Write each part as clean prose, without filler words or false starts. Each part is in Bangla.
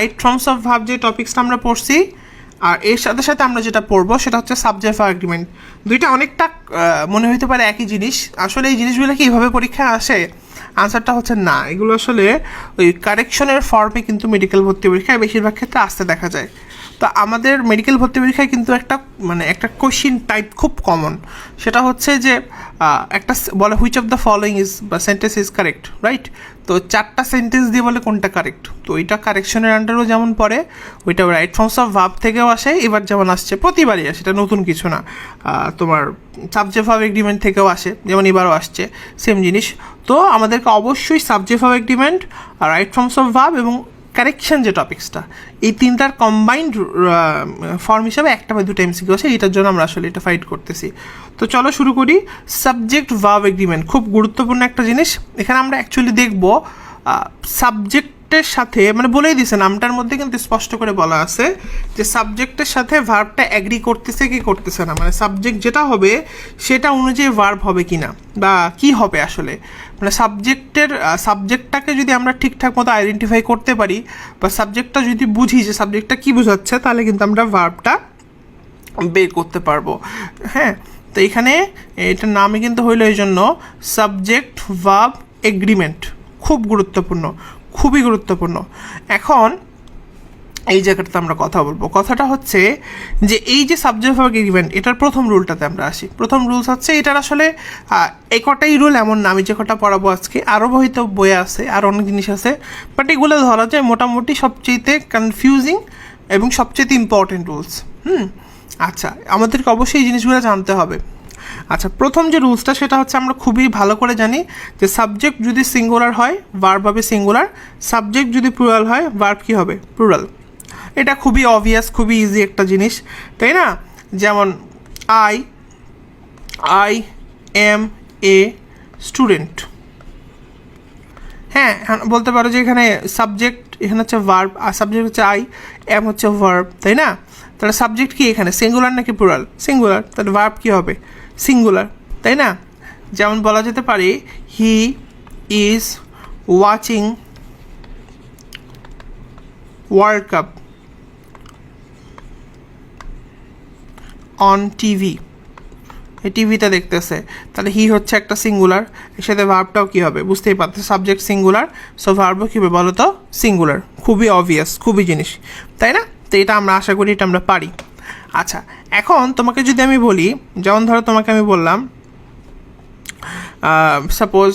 রাইট ফর্মস অফ ভার্ব যে টপিক্সটা আমরা পড়ছি, আর এর সাথে সাথে আমরা যেটা পড়বো সেটা হচ্ছে সাবজেক্ট ভার্ব এগ্রিমেন্ট। দুইটা অনেকটা মনে হতে পারে একই জিনিস, আসলে এই জিনিসগুলো কি এইভাবে পরীক্ষায় আসে? আনসারটা হচ্ছে না, এগুলো আসলে ওই কারেকশনের ফর্মে কিন্তু মেডিকেল ভর্তি পরীক্ষায় বেশিরভাগ ক্ষেত্রে আসতে দেখা যায়। তো আমাদের মেডিকেল ভর্তি পরীক্ষায় কিন্তু একটা কোশ্চিন টাইপ খুব কমন, সেটা হচ্ছে যে একটা বলে which of the following is বা সেন্টেন্স ইজ কারেক্ট, রাইট? তো 4টা সেন্টেন্স দিয়ে বলে কোনটা কারেক্ট, তো ওইটা কারেকশনের আন্ডারও যেমন পড়ে, ওইটা রাইট ফর্মস অফ ভার্ব থেকেও আসে, এবার যেমন আসছে প্রতিবারই আসে, এটা নতুন কিছু না। তোমার সাবজেক্ট ভার্ব এগ্রিমেন্ট থেকেও আসে, যেমন এবারও আসছে সেম জিনিস। তো আমাদেরকে অবশ্যই subject verb agreement, right forms of verb এবং কারেকশন যে টপিক্সটা, এই তিনটার কম্বাইন্ড ফর্ম হিসাবে একটা বা দুটো এমসিকিউ আছে, এটার জন্য আমরা আসলে এটা ফাইট করতেছি। তো চলো শুরু করি। সাবজেক্ট ভার্ব এগ্রিমেন্ট খুব গুরুত্বপূর্ণ একটা জিনিস। এখানে আমরা অ্যাকচুয়ালি দেখব সাবজেক্টের সাথে, মানে বলেই দিছে নামটার মধ্যে কিন্তু স্পষ্ট করে বলা আছে যে সাবজেক্টের সাথে ভার্বটা অ্যাগ্রি করতেছে কি করতেছে না, মানে সাবজেক্ট যেটা হবে সেটা অনুযায়ী ভার্ব হবে কি না, বা কি হবে আসলে, মানে সাবজেক্টটাকে যদি আমরা ঠিকঠাক মতো আইডেন্টিফাই করতে পারি, বা সাবজেক্টটা যদি বুঝি যে সাবজেক্টটা কী বোঝাচ্ছে, তাহলে কিন্তু আমরা ভার্বটা বের করতে পারবো। হ্যাঁ, তো এখানে এটার নামই কিন্তু হইলো এই জন্য সাবজেক্ট ভার্ব এগ্রিমেন্ট, খুব গুরুত্বপূর্ণ, খুবই গুরুত্বপূর্ণ। এখন এই জায়গাটাতে আমরা কথা বলবো, কথাটা হচ্ছে যে এই যে সাবজেক্ট ভার্ব এগ্রিমেন্ট, এটার প্রথম রুলটাতে আমরা আসি। প্রথম রুলস হচ্ছে এটার আসলে এই কটাই রুল এমন না, আমি যে কটা পড়াবো আজকে, আরও হয়তো বই আছে, আর অনেক জিনিস আছে, বাট এগুলো ধরা যায় মোটামুটি সবচেয়েতে কনফিউজিং এবং সবচেয়ে ইম্পর্টেন্ট রুলস। আচ্ছা, আমাদেরকে অবশ্যই এই জিনিসগুলো জানতে হবে। আচ্ছা, প্রথম যে রুলসটা সেটা হচ্ছে আমরা খুবই ভালো করে জানি যে সাবজেক্ট যদি সিঙ্গুলার হয় ভার্ব হবে সিঙ্গুলার, সাবজেক্ট যদি প্লুরাল হয় ভার্ব কী হবে? প্লুরাল। এটা খুবই অবভিয়াস, খুবই ইজি একটা জিনিস, তাই না? যেমন আই এম এ স্টুডেন্ট। হ্যাঁ, বলতে পারো যে এখানে সাবজেক্ট, এখানে হচ্ছে ভার্ব, আর সাবজেক্ট হচ্ছে আই, এম হচ্ছে ভার্ব, তাই না? তাহলে সাবজেক্ট কি এখানে সিঙ্গুলার নাকি প্লুরাল? সিঙ্গুলার, তাহলে ভার্ব কী হবে? সিঙ্গুলার, তাই না? যেমন বলা যেতে পারে he is watching world cup on TV, এই টিভিতে দেখতেছে, তাহলে হি হচ্ছে একটা সিঙ্গুলার, এর সাথে ভার্বটাও কী হবে? বুঝতেই পারছে, সাবজেক্ট সিঙ্গুলার, সো ভার্বও কী হবে বলো তো? সিঙ্গুলার। খুবই অবভিয়াস, খুবই জিনিস, তাই না? তো এটা আমরা আশা করি এটা আমরা পারি। আচ্ছা, এখন তোমাকে যদি আমি বলি, যেমন ধরো তোমাকে আমি বললাম সাপোজ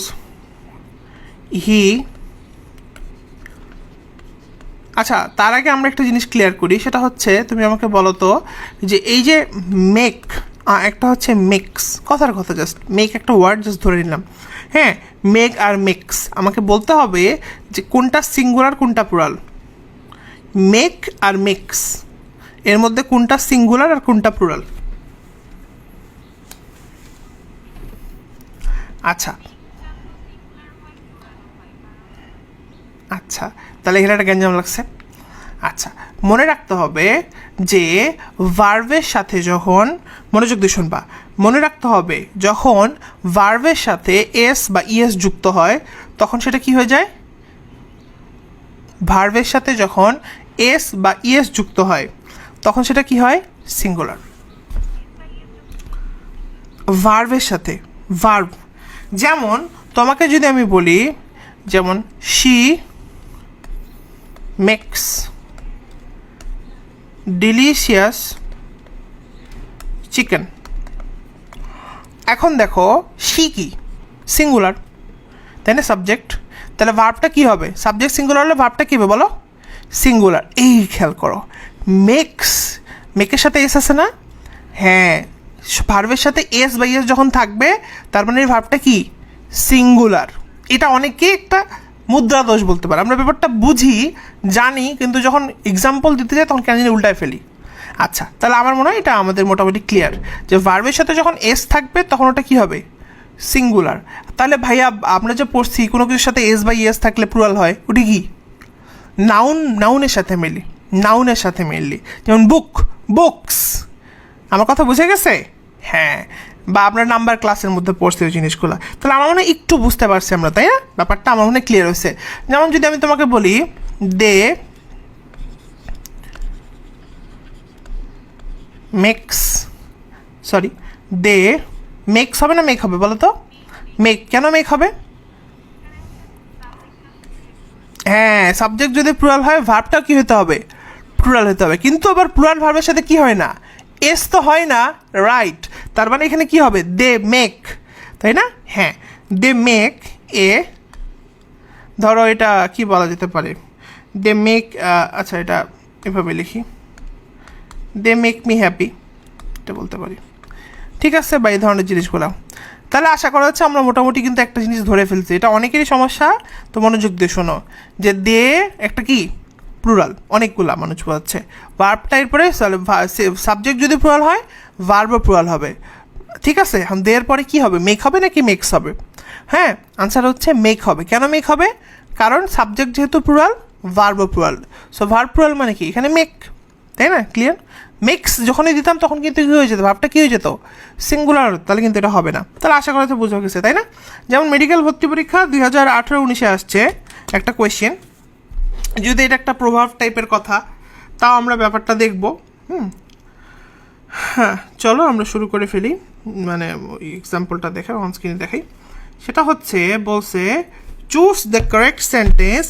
হি, আচ্ছা তার আগে আমরা একটা জিনিস ক্লিয়ার করি, সেটা হচ্ছে তুমি আমাকে বলো তো যে এই যে মেক, একটা হচ্ছে মেক্স, কথার কথা, জাস্ট মেক একটা ওয়ার্ড জাস্ট ধরে নিলাম, হ্যাঁ, মেক আর মেক্স, আমাকে বলতে হবে যে কোনটা সিঙ্গুলার কোনটা প্লুরাল। মেক আর মেক্স এর মধ্যে কোনটা সিঙ্গুলার আর কোনটা প্লুরাল? আচ্ছা আচ্ছা, তাহলে এখানে একটা গ্যাঞ্জাম লাগছে। আচ্ছা, মনে রাখতে হবে যে ভার্বের সাথে যখন, মনোযোগ দিয়ে শুনবা, মনে রাখতে হবে যখন ভার্বের সাথে এস বা ইএস যুক্ত হয় তখন সেটা কি হয়ে যায়? ভার্বের সাথে যখন এস বা ইএস যুক্ত হয় তখন সেটা কি হয়? সিঙ্গুলার। ভার্বের সাথে, ভার্ব, যেমন তোমাকে যদি আমি বলি, যেমন শি মেক্স ডিলিশিয়াস চিকেন। এখন দেখো শি কি? সিঙ্গুলার, তাই না? সাবজেক্ট, তাহলে ভার্বটা কী হবে? সাবজেক্ট সিঙ্গুলার হলে ভার্বটা কী হবে বলো? সিঙ্গুলার। এই খেয়াল করো, মেক্স, মেকের সাথে এস আছে না? হ্যাঁ, ভার্বের সাথে এস বা ইএস যখন থাকবে তার মানে এই ভার্বটা কি? সিঙ্গুলার। এটা অনেকে একটা মুদ্রা দোষ বলতে পারে, আমরা ব্যাপারটা বুঝি জানি, কিন্তু যখন এক্সাম্পল দিতে যাই তখন কেন জানি উল্টায় ফেলি। আচ্ছা, তাহলে আমার মনে হয় এটা আমাদের মোটামুটি ক্লিয়ার যে ভার্বের সাথে যখন এস থাকবে তখন ওটা কী হবে? সিঙ্গুলার। তাহলে ভাইয়া আমরা যে পড়ছি কোনো কিছুর সাথে এস বা ইএস থাকলে প্লুরাল হয়, ওটি কি? নাউনের সাথে মেলি, নাউনের সাথে মেনলি, যেমন বুক, বুকস। আমার কথা বুঝে গেছে? হ্যাঁ, বা আমরা নাম্বার ক্লাসের মধ্যে পড়ছি ওই জিনিসগুলো, তাহলে আমার মনে হয় একটু বুঝতে পারছি আমরা, তাই না? ব্যাপারটা আমার মনে হয় ক্লিয়ার হয়েছে। যেমন যদি আমি তোমাকে বলি দে মেক্স, সরি দে মেক্স হবে না মেক হবে বলো তো? মেক, কেন মেক হবে? হ্যাঁ, সাবজেক্ট যদি প্লুরাল হয় ভার্বটাও কি হতে হবে? প্লুরাল হতে হবে। কিন্তু আবার প্লুরাল ভার্বের সাথে কি হয় না? এস তো হয় না, রাইট? তার মানে এখানে কি হবে? দে মেক, তাই না? হ্যাঁ, দে মেক এ, ধরো এটা কি বলা যেতে পারে? দে মেক, আচ্ছা এটা এভাবে লিখি, দে মেক মি হ্যাপি, এটা বলতে পারি। ঠিক আছে, বা এই ধরনের জিনিসগুলো। তাহলে আশা করা হচ্ছে আমরা মোটামুটি কিন্তু একটা জিনিস ধরে ফেলছি। এটা অনেকেরই সমস্যা, তো মনোযোগ দিয়ে শোনো যে দে একটা কি প্লুরাল, অনেকগুলা মানুষ বোঝাচ্ছে। ভার্বটা এরপরে সাবজেক্ট যদি প্লুরাল হয় ভার্বও প্লুরাল হবে। ঠিক আছে, দেয়ের পরে কি হবে? মেক হবে নাকি মেক্স হবে? হ্যাঁ, আনসার হচ্ছে মেক হবে। কেন মেক হবে? কারণ সাবজেক্ট যেহেতু প্লুরাল, ভার্বও প্লুরাল। সো ভার্ব প্লুরাল মানে কি? এখানে মেক, তাই না? ক্লিয়ার? মেক্স যখনই দিতাম তখন কিন্তু কী হয়ে যেত? ভাবটা কী হয়ে যেত? সিঙ্গুলার, তাহলে কিন্তু এটা হবে না। তাহলে আশা করা হচ্ছে বোঝা গেছে, তাই না? যেমন মেডিকেল ভর্তি পরীক্ষা 2018-19 আসছে একটা কোয়েশ্চেন, যদি এটা একটা প্রভাব টাইপের কথা, তাও আমরা ব্যাপারটা দেখব। হ্যাঁ, চলো আমরা শুরু করে ফেলি। মানে এক্সাম্পলটা দেখে অন স্ক্রিনে দেখাই। সেটা হচ্ছে বলছে choose the correct sentence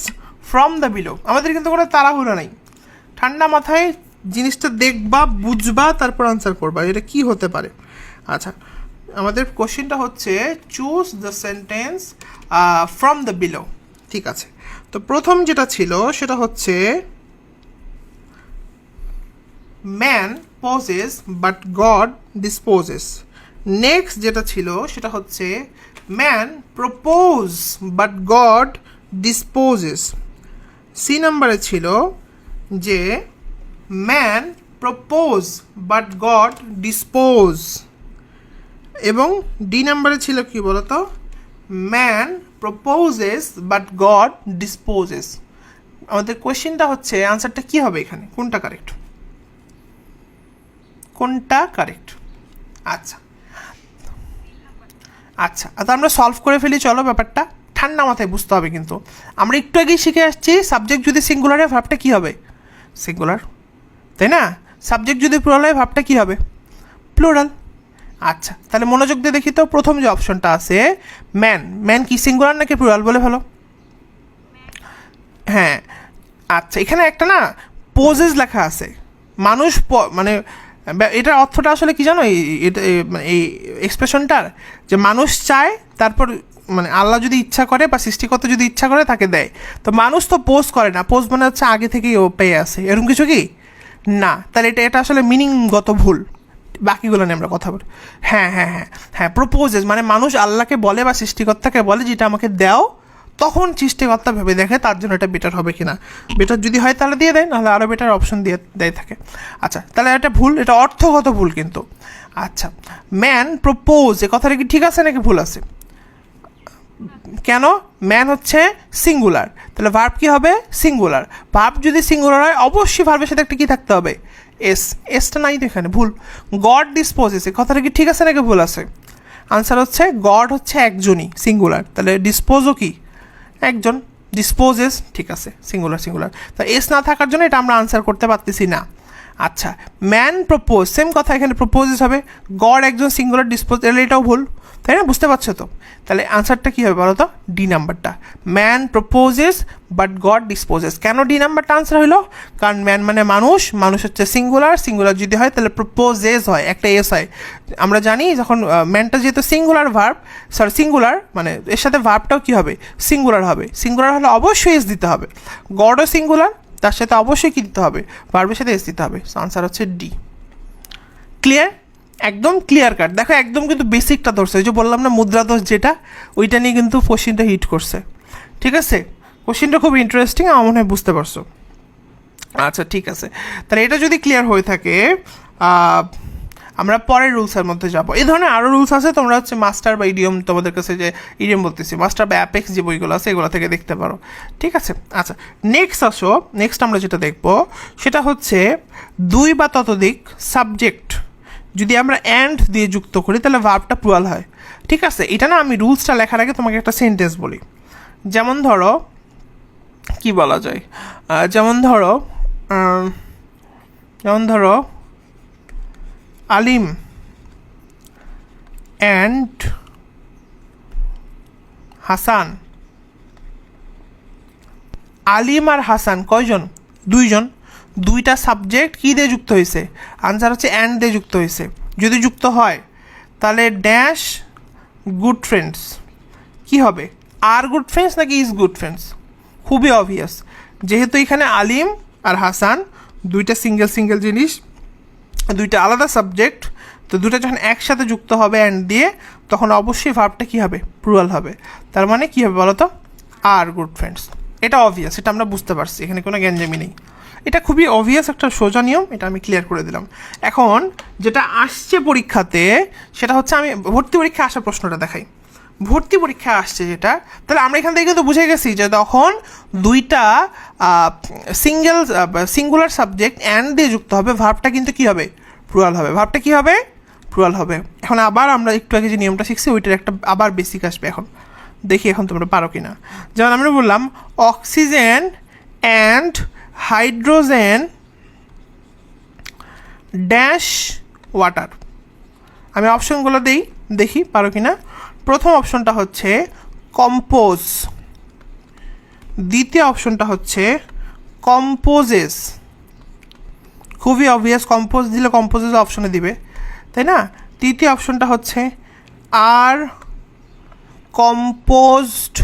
from the below. আমাদের কিন্তু কোনো তাড়াহুড়ো নাই, ঠান্ডা মাথায় জিনিসটা দেখবা, বুঝবা, তারপর আনসার করবা। এটা কি হতে পারে? আচ্ছা, আমাদের কোশ্চেনটা হচ্ছে choose the sentence from the below. ঠিক আছে, তো প্রথম যেটা ছিল সেটা হচ্ছে man poses but God disposes. Next যেটা ছিল সেটা হচ্ছে man propose but God disposes. C নাম্বারে ছিল যে man propose but God dispose, এবং ডি নাম্বারে ছিল কি বলতো? Man proposes but God disposes. আমাদের কোয়েশ্চেনটা হচ্ছে আনসারটা কি হবে এখানে? কোনটা কারেক্ট? কোনটা কারেক্ট? আচ্ছা আচ্ছা, তো আমরা সলভ করে ফেলি। চলো, ব্যাপারটা ঠান্ডা মাথায় বুঝতে হবে। কিন্তু আমরা একটু আগেই শিখে আসছি সাবজেক্ট যদি সিঙ্গুলার হয় ভাবটা কী হবে? সিঙ্গুলার, তাই না? সাবজেক্ট যদি প্লুরাল হয় ভাবটা কী হবে? প্লুরাল। আচ্ছা, তাহলে মনোযোগ দিয়ে দেখি তো, প্রথম যে অপশনটা আছে ম্যান, ম্যান কি সিঙ্গুলার নাকি প্লুরাল বলে ভালো? হ্যাঁ, আচ্ছা, এখানে একটা না পোজেস লেখা আছে। মানুষ মানে এটার অর্থটা আসলে কি জানো? এটা এই এক্সপ্রেশনটার যে মানুষ চায়, তারপর মানে আল্লাহ যদি ইচ্ছা করে বা সৃষ্টিকর্তা যদি ইচ্ছা করে তাকে দেয়। তো মানুষ তো পোজ করে না, পোজ মানে হচ্ছে আগে থেকেই ও পেয়ে আসে, এরকম কিছু কি না? তাহলে এটা এটা আসলে মিনিংগত ভুল। বাকিগুলো নিয়ে আমরা কথা বলি। হ্যাঁ হ্যাঁ হ্যাঁ হ্যাঁ, প্রপোজেস মানে মানুষ আল্লাহকে বলে বা সৃষ্টিকর্তাকে বলে যেটা আমাকে দাও, তখন সৃষ্টিকর্তা ভেবে দেখে তার জন্য এটা বেটার হবে কিনা। বেটার যদি হয় তাহলে দিয়ে দেয়, নাহলে আরও বেটার অপশন দিয়ে দেয় থাকে। আচ্ছা, তাহলে এটা ভুল, এটা অর্থগত ভুল কিন্তু। আচ্ছা, ম্যান প্রপোজ, এ কথাটা কি ঠিক আছে নাকি ভুল আছে? কেন? ম্যান হচ্ছে সিঙ্গুলার, তাহলে ভার্ব কি হবে? সিঙ্গুলার। ভার্ব যদি সিঙ্গুলার হয় অবশ্যই ভার্বের সাথে একটা কি থাকতে হবে? এস। এসটা নাই তো এখানে, ভুল। গড ডিসপোজেস, এ কথাটা কি ঠিক আছে নাকি ভুল আছে? আনসার হচ্ছে গড হচ্ছে একজনই, সিঙ্গুলার, তাহলে ডিসপোজও কি? একজন। ডিসপোজেস ঠিক আছে, সিঙ্গুলার সিঙ্গুলার, তা এস না থাকার জন্য এটা আমরা আনসার করতে পারতেছি না। আচ্ছা, ম্যান প্রপোজ, সেম কথা, এখানে প্রপোজেস হবে। গড একজন, সিঙ্গুলার, ডিসপোজ, এটাও ভুল, তাই না? বুঝতে পারছো তো? তাহলে আনসারটা কী হবে বলো তো? ডি নাম্বারটা, man proposes but God disposes. কেন ডি নাম্বারটা আনসার হলো? কারণ ম্যান মানে মানুষ, মানুষ হচ্ছে সিঙ্গুলার, সিঙ্গুলার যদি হয় তাহলে প্রপোজেস হয়, একটা এস হয়। আমরা জানি যখন ম্যানটা যেহেতু সিঙ্গুলার ভার্ব, সরি সিঙ্গুলার, মানে এর সাথে ভার্বটাও কী হবে? সিঙ্গুলার হবে। সিঙ্গুলার হলে অবশ্যই এস দিতে হবে। গডও সিঙ্গুলার, তার সাথে অবশ্যই কী দিতে হবে? ভার্বের সাথে এস দিতে হবে। আনসার হচ্ছে ডি। ক্লিয়ার? একদম ক্লিয়ার কাট। দেখো একদম কিন্তু বেসিকটা ধরছে, ওই যে বললাম না মুদ্রা দোষ যেটা, ওইটা নিয়ে কিন্তু কোশ্চিনটা হিট করছে। ঠিক আছে, কোশ্চিনটা খুব ইন্টারেস্টিং, আমার মনে হয় বুঝতে পারছো। আচ্ছা ঠিক আছে, তাহলে এটা যদি ক্লিয়ার হয়ে থাকে আমরা পরের রুলসের মধ্যে যাবো। এই ধরনের আরও রুলস আছে, তোমরা হচ্ছে মাস্টার বা ইডিয়ম, তোমাদের কাছে যে ইডিয়ম বলতেছি, মাস্টার বা অ্যাপেক্স যে বইগুলো আছে এগুলো থেকে দেখতে পারো। ঠিক আছে, আচ্ছা নেক্সট আসো। নেক্সট আমরা যেটা দেখবো সেটা হচ্ছে দুই বা ততোধিক সাবজেক্ট যদি আমরা অ্যান্ড দিয়ে যুক্ত করি তাহলে ভার্বটা প্লুরাল হয়। ঠিক আছে, এটা না আমি রুলসটা লেখার আগে তোমাকে একটা সেন্টেন্স বলি। যেমন ধরো কি বলা যায়, যেমন ধরো আলিম অ্যান্ড হাসান। আলিম আর হাসান কয়জন? দুইজন। দুইটা সাবজেক্ট কী দিয়ে যুক্ত হয়েছে? আনসার হচ্ছে অ্যান্ড দিয়ে যুক্ত হয়েছে। যদি যুক্ত হয় তাহলে ড্যাশ গুড ফ্রেন্ডস কী হবে? আর গুড ফ্রেন্ডস নাকি ইজ গুড ফ্রেন্ডস? খুবই অবভিয়াস, যেহেতু এখানে আলিম আর হাসান দুইটা সিঙ্গেল জিনিস, দুইটা আলাদা সাবজেক্ট, তো দুটো যখন একসাথে যুক্ত হবে অ্যান্ড দিয়ে, তখন অবশ্যই ভার্বটা কী হবে? প্লুরাল হবে। তার মানে কী হবে বলো তো? আর গুড ফ্রেন্ডস। এটা অবভিয়াস, এটা আমরা বুঝতে পারছি, এখানে কোনো গ্যাঞ্জামি নেই। এটা খুবই অবভিয়াস একটা সোজা নিয়ম, এটা আমি ক্লিয়ার করে দিলাম। এখন যেটা আসছে পরীক্ষাতে সেটা হচ্ছে, আমি ভর্তি পরীক্ষা আসা প্রশ্নটা দেখাই। ভর্তি পরীক্ষা আসছে যেটা, তাহলে আমরা এখান থেকে কিন্তু বুঝে গেছি যে তখন দুইটা সিঙ্গুলার সাবজেক্ট অ্যান্ড দিয়ে যুক্ত হবে, ভার্বটা কিন্তু কী হবে? প্লুরাল হবে। ভার্বটা কী হবে? প্লুরাল হবে। এখন আবার আমরা একটু আগে যে নিয়মটা শিখছি ওইটার একটা আবার বেসিক আসবে। এখন দেখি এখন তোমরা পারো কি না। যেমন আমরা বললাম oxygen and hydrogen dash water. আমি অপশনগুলো দিই, দেখি পারো কি না। প্রথম অপশনটা হচ্ছে কম্পোজ, দ্বিতীয় অপশনটা হচ্ছে কম্পোজেস। খুবই অবভিয়াস, কম্পোজ দিলে কম্পোজেস অপশনে দিবে, তাই না? তৃতীয় অপশনটা হচ্ছে আর কম্পোজড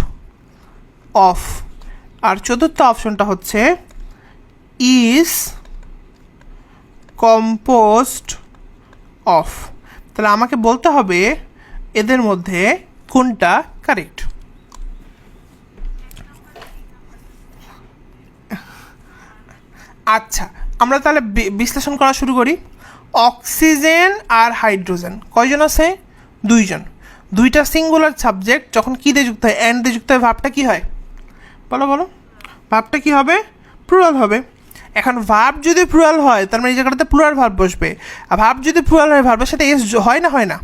অফ। আর চতুর্থ অপশনটা হচ্ছে ইজ কম্পোজড অফ। তাহলে আমাকে বলতে হবে এদের মধ্যে কোনটা কারেক্ট। আচ্ছা, আমরা তাহলে বিশ্লেষণ করা শুরু করি। অক্সিজেন আর হাইড্রোজেন কয়জন আছে? দুইজন। দুইটা সিঙ্গুলার সাবজেক্ট যখন কী দিয়ে যুক্ত হয়? অ্যান্ড দিয়ে যুক্ত হয়, ভাবটা কী হয়? বলো বলো, ভাবটা কী হবে? প্লুরাল হবে। এখন ভার্ব যদি প্লুরাল হয় তার মানে এই জায়গাটাতে প্লুরাল ভার্ব বসবে। আর ভার্ব যদি প্লুরাল হয়, ভার্বের সাথে এস হয় না? হয় না।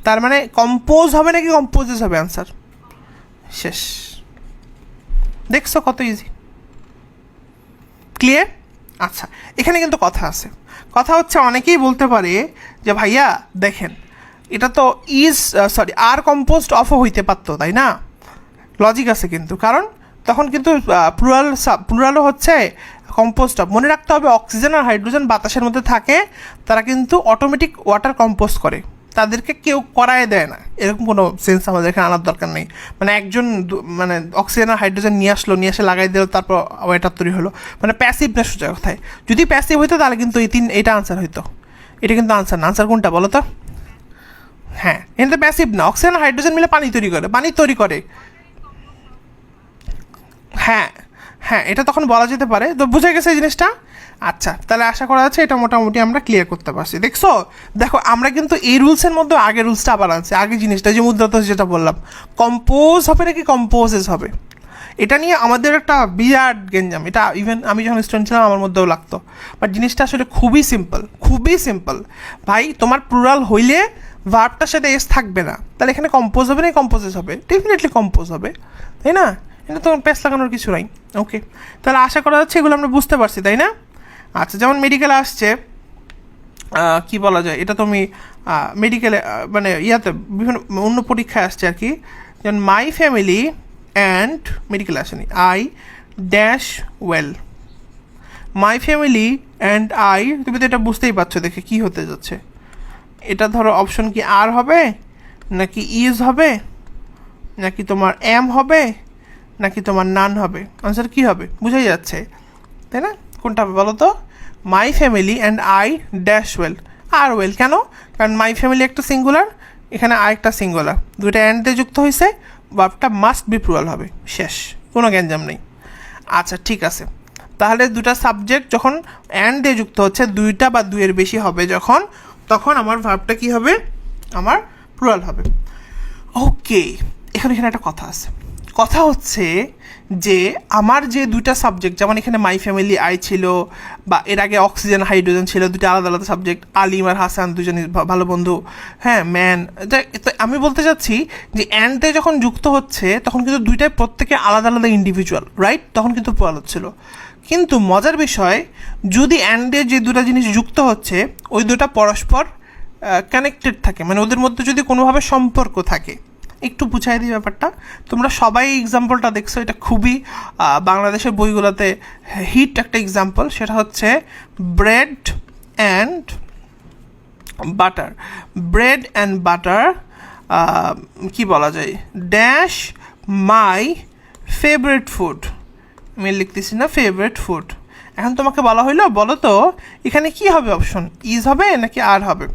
তার মানে কম্পোজ হবে নাকি কম্পোজেস হবে? আনসার শেষ। দেখছো কত ইজি, ক্লিয়ার? আচ্ছা, এখানে কিন্তু কথা আছে। কথা হচ্ছে, অনেকেই বলতে পারে যে ভাইয়া দেখেন এটা তো আর কম্পোজড অফও হইতে পারতো, তাই না? লজিক আছে কিন্তু, কারণ তখন কিন্তু প্লুরালও হচ্ছে কম্পোস্ট অফ। মনে রাখতে হবে অক্সিজেন আর হাইড্রোজেন বাতাসের মধ্যে থাকে, তারা কিন্তু অটোমেটিক ওয়াটার কম্পোজ করে, তাদেরকে কেউ করায় দেয় না, এরকম কোনো সেন্স আমাদের এখানে আনার দরকার নেই। মানে একজন মানে অক্সিজেন আর হাইড্রোজেন নিয়ে এসে লাগাই দিল, তারপর ওয়াটার তৈরি হলো, মানে প্যাসিভনেস সোজা কথায়। যদি প্যাসিভ হইতো তাহলে কিন্তু এটা আনসার হইতো। এটা কিন্তু আনসার না। আনসার কোনটা বলো তো? হ্যাঁ, এটা প্যাসিভ না। অক্সিজেন আর হাইড্রোজেন মিলে পানি তৈরি করে। হ্যাঁ হ্যাঁ, এটা তখন বলা যেতে পারে। তো বুঝে গেছে এই জিনিসটা? আচ্ছা, তাহলে আশা করা যাচ্ছে এটা মোটামুটি আমরা ক্লিয়ার করতে পারছি। দেখো আমরা কিন্তু এই রুলসের মধ্যে আগের রুলসটা আবার আনছি। আগে জিনিসটা যে মুদ্রাতে যেটা বললাম, কম্পোজ হবে নাকি কম্পোজেস হবে, এটা নিয়ে আমাদের একটা বিরাট গেঞ্জাম। এটা ইভেন আমি যখন স্টুডেন্ট ছিলাম আমার মধ্যেও লাগতো। বাট জিনিসটা আসলে খুবই সিম্পল ভাই। তোমার প্লুরাল হইলে ভার্বটার সাথে এস থাকবে না, তাহলে এখানে কম্পোজ হবে না কম্পোজেস হবে? ডেফিনেটলি কম্পোজ হবে, তাই না? এটা তখন প্যাস লাগানোর কিছু নাই। ওকে, তাহলে আশা করা যাচ্ছে এগুলো আমরা বুঝতে পারছি, তাই না? আচ্ছা, যেমন মেডিকেলে আসছে, কি বলা যায়, এটা তুমি মেডিকেলে মানে ইয়াতে বিভিন্ন অন্য পরীক্ষায় আসছে আর কি। যেমন মাই ফ্যামিলি অ্যান্ড মেডিকেলে আসেনি, I dash well. My family and I, তুমি তো এটা বুঝতেই পারছো দেখে কী হতে যাচ্ছে। এটা ধরো অপশন কি আর হবে, নাকি ইজ হবে, নাকি তোমার এম হবে, নাকি তোমার নান হবে? আনসার কী হবে? বুঝাই যাচ্ছে, তাই না? কোনটা হবে বলো তো? My family and I dash well. আর ওয়েল কেন? কারণ মাই ফ্যামিলি একটা সিঙ্গুলার, এখানে আর একটা সিঙ্গুলার, দুইটা অ্যান্ড দিয়ে যুক্ত হয়েছে, ভার্বটা মাস্ট বি প্লুরাল হবে। শেষ, কোনো গ্যাঞ্জাম নেই। আচ্ছা ঠিক আছে, তাহলে দুটা সাবজেক্ট যখন অ্যান্ড দিয়ে যুক্ত হচ্ছে, দুইটা বা দুইয়ের বেশি হবে যখন, তখন আমার ভার্বটা কী হবে? আমার প্লুরাল হবে। ওকে, এখানে একটা কথা আছে। কথা হচ্ছে যে আমার যে দুইটা সাবজেক্ট, যেমন এখানে মাই ফ্যামিলি আই ছিল, বা এর আগে অক্সিজেন হাইড্রোজেন ছিল, দুটো আলাদা আলাদা সাবজেক্ট, আলিম আর হাসান দুজনই ভালো বন্ধু, হ্যাঁ ম্যান। তো আমি বলতে চাচ্ছি যে অ্যান্ডে যখন যুক্ত হচ্ছে তখন কিন্তু দুইটাই প্রত্যেকে আলাদা আলাদা ইন্ডিভিজুয়াল, রাইট? তখন কিন্তু প্লুরাল হচ্ছিল। কিন্তু মজার বিষয়, যদি অ্যান্ড দিয়ে যে দুটো জিনিস যুক্ত হচ্ছে ওই দুটো পরস্পর কানেক্টেড থাকে, মানে ওদের মধ্যে যদি কোনোভাবে সম্পর্ক থাকে। একটু বুঝাই দিই ব্যাপারটা। তোমরা সবাই এক্সাম্পলটা দেখছো, এটা খুবই বাংলাদেশের বইগুলোতে হিট একটা এক্সাম্পল। সেটা হচ্ছে bread and butter. Bread and butter কি বলা যায়, ড্যাশ মাই ফেভারিট ফুড। আমি লিখতেছি না ফেভারিট ফুড। এখন তোমাকে বলা হইলো বলো তো এখানে কি হবে, অপশন ইজ হবে নাকি আর হবে?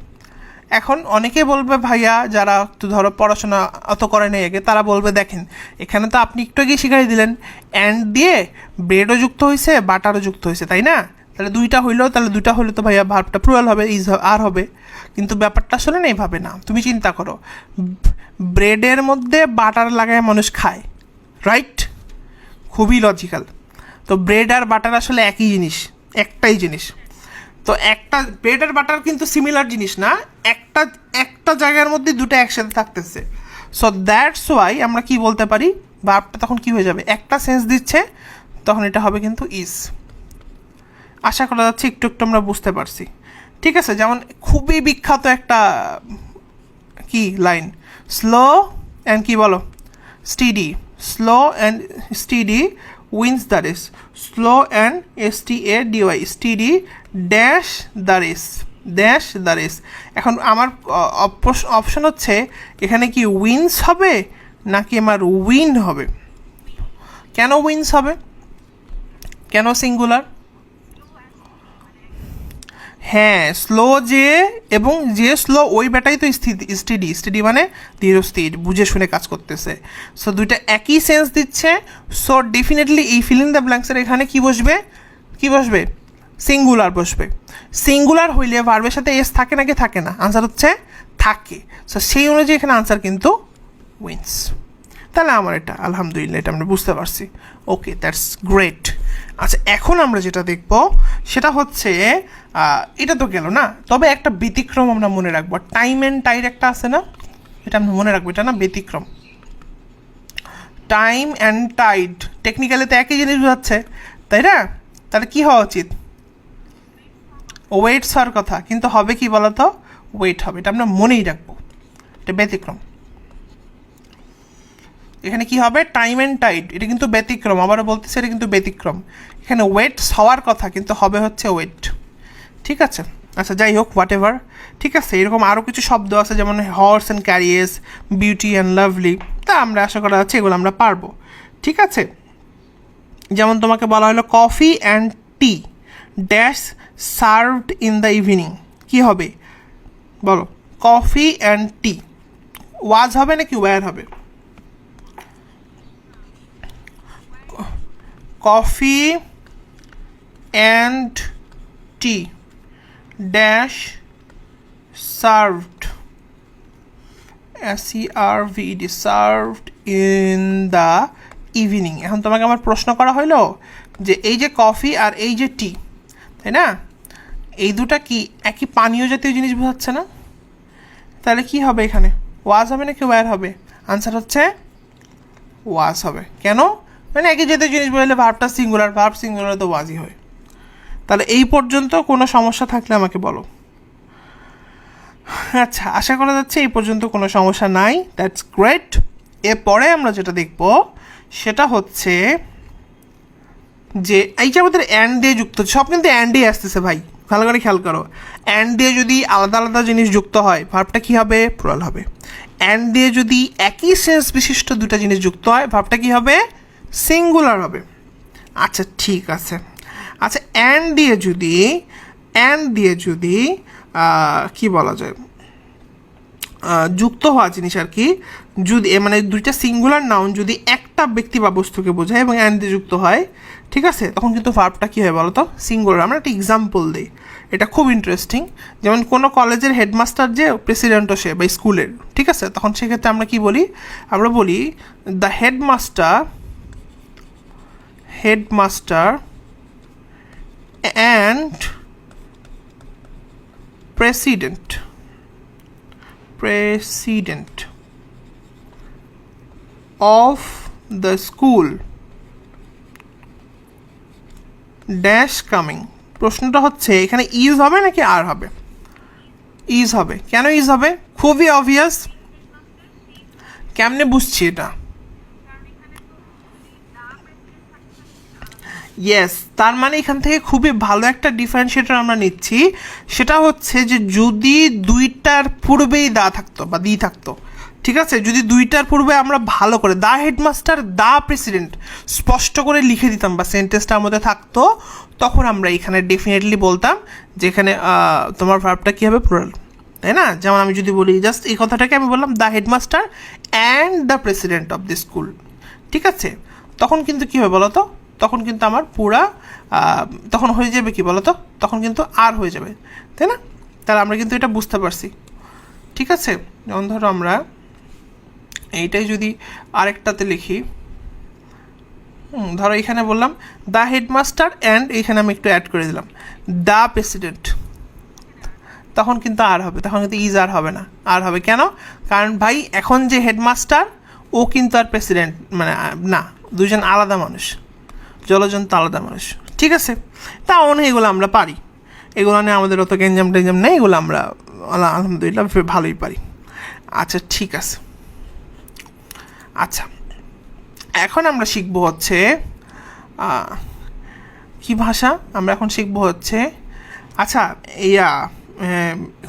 এখন অনেকে বলবে ভাইয়া যারা তো ধরো পড়াশোনা অত করে নেই আগে, তারা বলবে দেখেন এখানে তো আপনি একটু আগে শিখাই দিলেন অ্যান্ড দিয়ে ব্রেডও যুক্ত হয়েছে বাটারও যুক্ত হয়েছে, তাই না? তাহলে দুইটা হইলো, তাহলে দুইটা হইলে তো ভাইয়া ভার্বটা প্লুরাল হবে, ইজ আর হবে। কিন্তু ব্যাপারটা আসলে না এইভাবে না। তুমি চিন্তা করো, ব্রেডের মধ্যে বাটার লাগায় মানুষ খায়, রাইট? খুবই লজিক্যাল। তো ব্রেড আর বাটার আসলে একই জিনিস, একটাই জিনিস। তো একটা ব্রেড আর বাটার কিন্তু সিমিলার জিনিস না, একটা একটা জায়গার মধ্যে দুটো একসাথে থাকতেছে। সো দ্যাটস ওয়াই আমরা কি বলতে পারি, ভার্বটা তখন কি হয়ে যাবে, একটা সেন্স দিচ্ছে, তখন এটা হবে কিন্তু ইজ। আশা করা যাচ্ছে একটু একটু আমরা বুঝতে পারছি, ঠিক আছে? যেমন খুবই বিখ্যাত একটা কি লাইন, স্লো অ্যান্ড কি বলো, steady. Slow and steady wins the race. Slow and STADY, steady dash the race, dash the race. এখন আমার অপশন হচ্ছে এখানে কি উইন্স হবে নাকি আমার উইন হবে? কেন উইন্স হবে, কেন সিঙ্গুলার? হ্যাঁ, স্লো যে এবং যে স্লো ওই ব্যাটাই তো স্টেডি। স্টেডি মানে ধীর স্থির, বুঝে শুনে কাজ করতেছে। সো দুইটা একই সেন্স দিচ্ছে। সো ডেফিনেটলি এই ফিলিং দ্য ব্ল্যাঙ্কসের এখানে কি বসবে, কি বসবে, সিঙ্গুলার বসবে। সিঙ্গুলার হইলে ভার্বের সাথে এস থাকে নাকি থাকে না? আনসার হচ্ছে থাকে। সো সেই অনুযায়ী এখানে আনসার কিন্তু উইন্স। তাহলে আমার এটা আলহামদুলিল্লাহ এটা আমরা বুঝতে পারছি। ওকে, দ্যাটস গ্রেট। আচ্ছা, এখন আমরা যেটা দেখব সেটা হচ্ছে এটা তো গেল না, তবে একটা ব্যতিক্রম আমরা মনে রাখবো। টাইম অ্যান্ড টাইড একটা আছে না, এটা আমরা মনে রাখবো, এটা না ব্যতিক্রম। টাইম অ্যান্ড টাইড টেকনিক্যালি তো একই জিনিস বোঝাচ্ছে, তাই না? তাহলে কি হওয়া উচিত, ওয়েটস হওয়ার কথা, কিন্তু হবে কি বলতো, ওয়েট হবে। এটা আমরা মনেই রাখবো, এটা ব্যতিক্রম। এখানে কি হবে, টাইম অ্যান্ড টাইড, এটা কিন্তু ব্যতিক্রম। আবারও বলতেছে এটা কিন্তু ব্যতিক্রম। এখানে ওয়েটস হওয়ার কথা কিন্তু হবে হচ্ছে ওয়েট, ঠিক আছে? আচ্ছা, যাই হোক, হোয়াট এভার, ঠিক আছে। এরকম আরও কিছু শব্দ আছে যেমন horse and carriage, beauty and lovely. তা আমরা আশা করা যাচ্ছে এগুলো আমরা পারবো, ঠিক আছে? যেমন তোমাকে বলা হলো coffee and tea dash served in the evening. কী হবে বলো, কফি অ্যান্ড টি ওয়াজ হবে নাকি ওয়্যার হবে? Coffee and tea dash served, SERVED, served in the evening. এখন তোমাকে আমার প্রশ্ন করা হইলো যে এই যে কফি আর এই যে টি, তাই না, এই দুটা কি একই পানীয় জাতীয় জিনিস বোঝাচ্ছে না? তাহলে কি হবে এখানে, ওয়াজ হবে নাকি ওয়্যার হবে? আনসার হচ্ছে ওয়াজ হবে। কেন? মানে একই জাতীয় জিনিস বললে ভার্বটা সিঙ্গুলার, ভার্ব সিঙ্গুলার তো ওয়াজই হয়। তাহলে এই পর্যন্ত কোনো সমস্যা থাকলে আমাকে বলো। আচ্ছা, আশা করা যাচ্ছে এই পর্যন্ত কোনো সমস্যা নাই, দ্যাটস গ্রেট। এরপরে আমরা যেটা দেখব সেটা হচ্ছে যে এই যে আমাদের অ্যান্ড দিয়ে যুক্ত, সব কিন্তু অ্যান্ড দিয়ে আসতেছে ভাই, ভালো করে খেয়াল করো। অ্যান্ড দিয়ে যদি আলাদা আলাদা জিনিস যুক্ত হয় ভার্বটা কী হবে, প্লুরাল হবে। অ্যান্ড দিয়ে যদি একই সেন্স বিশিষ্ট দুটা জিনিস যুক্ত হয় ভার্বটা কী হবে, সিঙ্গুলার হবে। আচ্ছা, ঠিক আছে। আচ্ছা, অ্যান্ড দিয়ে যদি কি বলা যায়, যুক্ত হওয়া জিনিস আর কি, যদি মানে দুইটা সিঙ্গুলার নাউন যদি একটা ব্যক্তি বা বস্তুকে বোঝায় এবং অ্যান্ড দিয়ে যুক্ত হয়, ঠিক আছে, তখন কিন্তু ভার্বটা কী হয় বলো তো, সিঙ্গুলার। আমরা একটা এক্সাম্পল দিই, এটা খুব ইন্টারেস্টিং। যেমন কোনো কলেজের হেডমাস্টার যে প্রেসিডেন্টও সে বা স্কুলের, ঠিক আছে, তখন সেক্ষেত্রে আমরা কি বলি, আমরা বলি the headmaster and president of the school dash coming. প্রশ্নটা হচ্ছে এখানে ইজ হবে নাকি আর হবে? ইজ হবে। কেন ইজ হবে? খুবই অবভিয়াস। কেমনে বুঝছি এটা? ইয়েস, তার মানে এখান থেকে খুবই ভালো একটা ডিফারেন্সিয়েটর আমরা নিচ্ছি। সেটা হচ্ছে যে যদি দুইটার পূর্বেই দা থাকতো বা দি থাকতো, ঠিক আছে, যদি দুইটার পূর্বে আমরা ভালো করে দা হেডমাস্টার দা প্রেসিডেন্ট স্পষ্ট করে লিখে দিতাম বা সেন্টেন্সটার মধ্যে থাকতো, তখন আমরা এখানে ডেফিনেটলি বলতাম যে এখানে তোমার ভার্বটা কী হবে? প্লুরাল, তাই না? যেমন আমি যদি বলি জাস্ট এই কথাটাকে আমি বললাম the headmaster and the president of the school, ঠিক আছে, তখন কিন্তু কী হবে বলো তো? তখন কিন্তু আমার পুরা তখন হয়ে যাবে কি বলো তো? তখন কিন্তু আর হয়ে যাবে, তাই না? তাহলে আমরা কিন্তু এটা বুঝতে পারছি, ঠিক আছে? যেমন ধরো আমরা এইটাই যদি আরেকটাতে লিখি, ধরো এখানে বললাম দ্য হেডমাস্টার অ্যান্ড এইখানে আমি একটু অ্যাড করে দিলাম দ্য প্রেসিডেন্ট, তখন কিন্তু আর হবে, তখন কিন্তু ইজ আর হবে না, আর হবে কেন? কারণ ভাই এখন যে হেডমাস্টার ও কিন্তু আর প্রেসিডেন্ট মানে না, দুজন আলাদা মানুষ, জলজন্ত আলাদা মানুষ, ঠিক আছে? তা অনেক এগুলো আমরা পারি, এগুলো নিয়ে আমাদের অত গেঞ্জাম টেঞ্জাম নেই, এগুলো আমরা আলহামদুলিল্লাহ ভালোই পারি। আচ্ছা ঠিক আছে। আচ্ছা এখন আমরা শিখব হচ্ছে কি ভাষা? আমরা এখন শিখব হচ্ছে, আচ্ছা ইয়া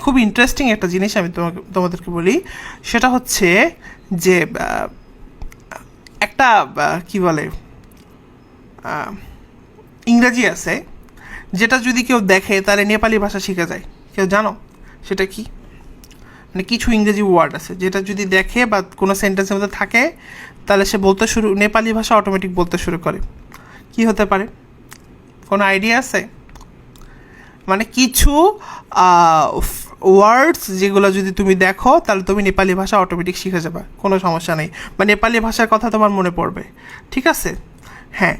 খুব ইন্টারেস্টিং একটা জিনিস আমি তোমাদেরকে বলি, সেটা হচ্ছে যে একটা কি বলে ইংরেজি আছে যেটা যদি কেউ দেখে তাহলে নেপালি ভাষা শিখে যায়। কেউ জানো সেটা কি? মানে কিছু ইংরেজি ওয়ার্ড আছে যেটা যদি দেখে বা কোনো সেন্টেন্সের মধ্যে থাকে তাহলে সে বলতে নেপালি ভাষা অটোমেটিক বলতে শুরু করে। কি হতে পারে? কোনো আইডিয়া আছে? মানে কিছু ওয়ার্ডস যেগুলো যদি তুমি দেখো তাহলে তুমি নেপালি ভাষা অটোমেটিক শিখে যাবে, কোনো সমস্যা নেই, বা নেপালি ভাষার কথা তোমার মনে পড়বে, ঠিক আছে? হ্যাঁ,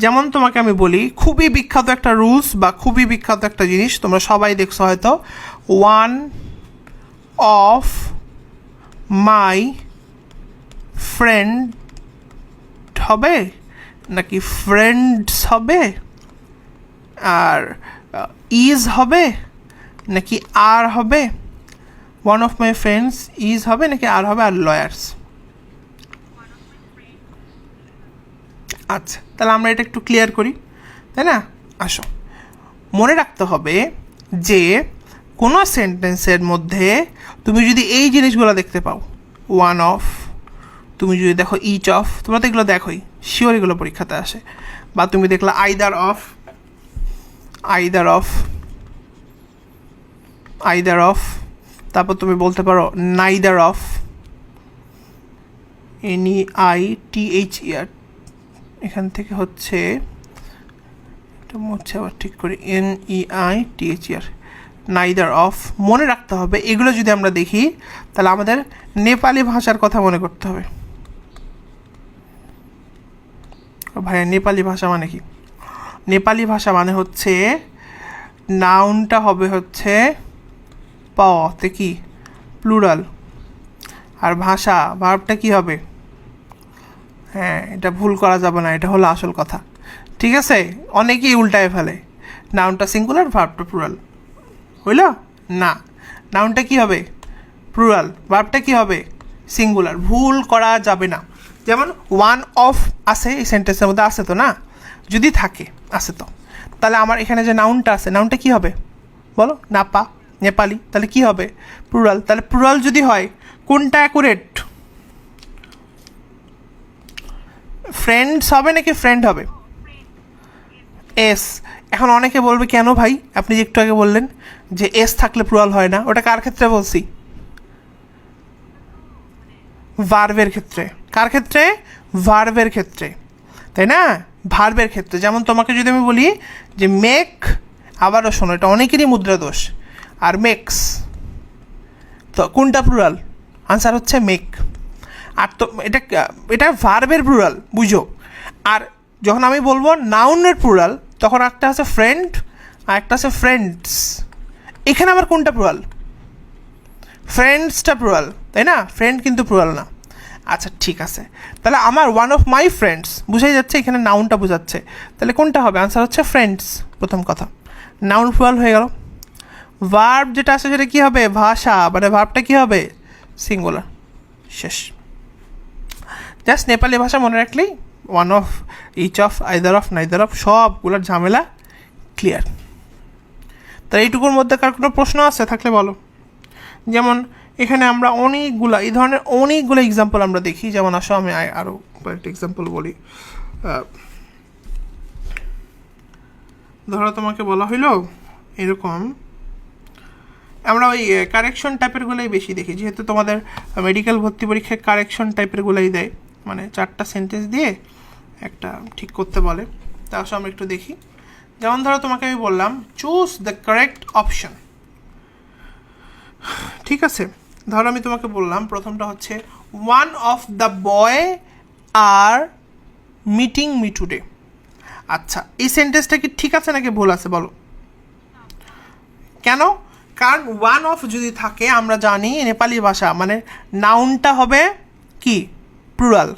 যেমন তোমাকে আমি বলি খুবই বিখ্যাত একটা রুলস বা খুবই বিখ্যাত একটা জিনিস তোমরা সবাই দেখছো হয়তো, ওয়ান অফ মাই ফ্রেন্ড হবে নাকি ফ্রেন্ডস হবে, আর ইজ হবে নাকি আর হবে? One of my friends is হবে নাকি আর হবে? আর লয়ার্স। আচ্ছা তাহলে আমরা এটা একটু ক্লিয়ার করি, তাই না? আসো, মনে রাখতে হবে যে কোনো সেন্টেন্সের মধ্যে তুমি যদি এই জিনিসগুলো দেখতে পাও, ওয়ান অফ, তুমি যদি দেখো ইচ অফ, তোমরা তো এগুলো দেখোই, শিওর এগুলো পরীক্ষাতে আসে, বা তুমি দেখলা either of, either of, either of, তারপর তুমি বলতে পারো নাইদার অফ, NEITHER, এখান থেকে হচ্ছে এটা হচ্ছে আবার ঠিক করে NEITHER, নাইদার অফ। মনে রাখতে হবে এগুলো যদি আমরা দেখি তাহলে আমাদের নেপালি ভাষার কথা মনে করতে হবে। ভাইয়া নেপালি ভাষা মানে কি? নেপালি ভাষা মানে হচ্ছে নাউনটা হবে হচ্ছে পতে কি প্লুরাল, আর ভাষা ভার্বটা কি হবে? হ্যাঁ, এটা ভুল করা যাবে না, এটা হলো আসল কথা, ঠিক আছে? অনেকেই উল্টায় ফেলে, নাউনটা সিঙ্গুলার ভার্বটা প্লুরাল, হইল না, নাউনটা কি হবে? প্লুরাল, ভার্বটা কি হবে? সিঙ্গুলার, ভুল করা যাবে না। যেমন ওয়ান অফ আছে এই সেন্টেন্সের মধ্যে, আছে তো না? যদি থাকে, আছে তো, তাহলে আমার এখানে যে নাউনটা আছে, নাউনটা কি হবে বলো? নাপা, নেপালি, তাহলে কি হবে? প্লুরাল। তাহলে প্লুরাল যদি হয় কোনটা অ্যাকুরেট? ফ্রেন্ডস হবে নাকি ফ্রেন্ড হবে? এস। এখন অনেকে বলবে কেন ভাই, আপনি যে একটু আগে বললেন যে এস থাকলে প্লুরাল হয় না, ওটা কার ক্ষেত্রে বলছি? ভার্বের ক্ষেত্রে। কার ক্ষেত্রে? ভার্বের ক্ষেত্রে, তাই না? ভার্বের ক্ষেত্রে। যেমন তোমাকে যদি আমি বলি যে মেক, আবারও শোনো এটা অনেকেরই মুদ্রা দোষ, আর মেক্স, তো কোনটা প্লুরাল? আনসার হচ্ছে মেক। আর তো এটা ভার্বের প্লুরাল, বুঝো। আর যখন আমি বলবো নাউনের প্লুরাল তখন একটা আছে ফ্রেন্ড আর একটা আছে ফ্রেন্ডস, এখানে আবার কোনটা প্লুরাল? ফ্রেন্ডসটা প্লুরাল, তাই না? ফ্রেন্ড কিন্তু প্লুরাল না। আচ্ছা ঠিক আছে, তাহলে আমার ওয়ান অফ মাই ফ্রেন্ডস বুঝাই যাচ্ছে, এখানে নাউনটা বোঝাচ্ছে, তাহলে কোনটা হবে? আনসার হচ্ছে ফ্রেন্ডস, প্রথম কথা। নাউন প্লুরাল হয়ে গেল। ভার্ব যেটা আছে সেটা কী হবে? ভাষা, মানে ভার্বটা কী হবে? সিঙ্গুলার। শেষ। জাস্ট নেপালি ভাষা মনে রাখলেই one of, each of, either of, neither of, সবগুলোর ঝামেলা ক্লিয়ার। তাই এইটুকুর মধ্যে কার কোনো প্রশ্ন আছে থাকলে বলো। যেমন এখানে আমরা অনেকগুলো এই ধরনের অনেকগুলো এক্সাম্পল আমরা দেখি, যেমন আসো আমি আরও কয়েকটা এক্সাম্পল বলি। ধরো তোমাকে বলা হইলো এরকম, আমরা ওই কারেকশন টাইপেরগুলোই বেশি দেখি, যেহেতু তোমাদের মেডিকেল ভর্তি পরীক্ষায় কারেকশন টাইপেরগুলোই দেয়, মানে 4টা সেন্টেন্স দিয়ে একটা ঠিক করতে বলে। তা আসলে আমরা একটু দেখি। যেমন ধরো তোমাকে আমি বললাম চুজ দ্য কারেক্ট অপশন, ঠিক আছে? ধরো আমি তোমাকে বললাম প্রথমটা হচ্ছে one of the boy are meeting me today. আচ্ছা, এই সেন্টেন্সটা কি ঠিক আছে নাকি ভুল আছে বলো? কেন? কারণ ওয়ান অফ যদি থাকে আমরা জানি নেপালি ভাষা মানে নাউনটা হবে কি? প্লুরাল।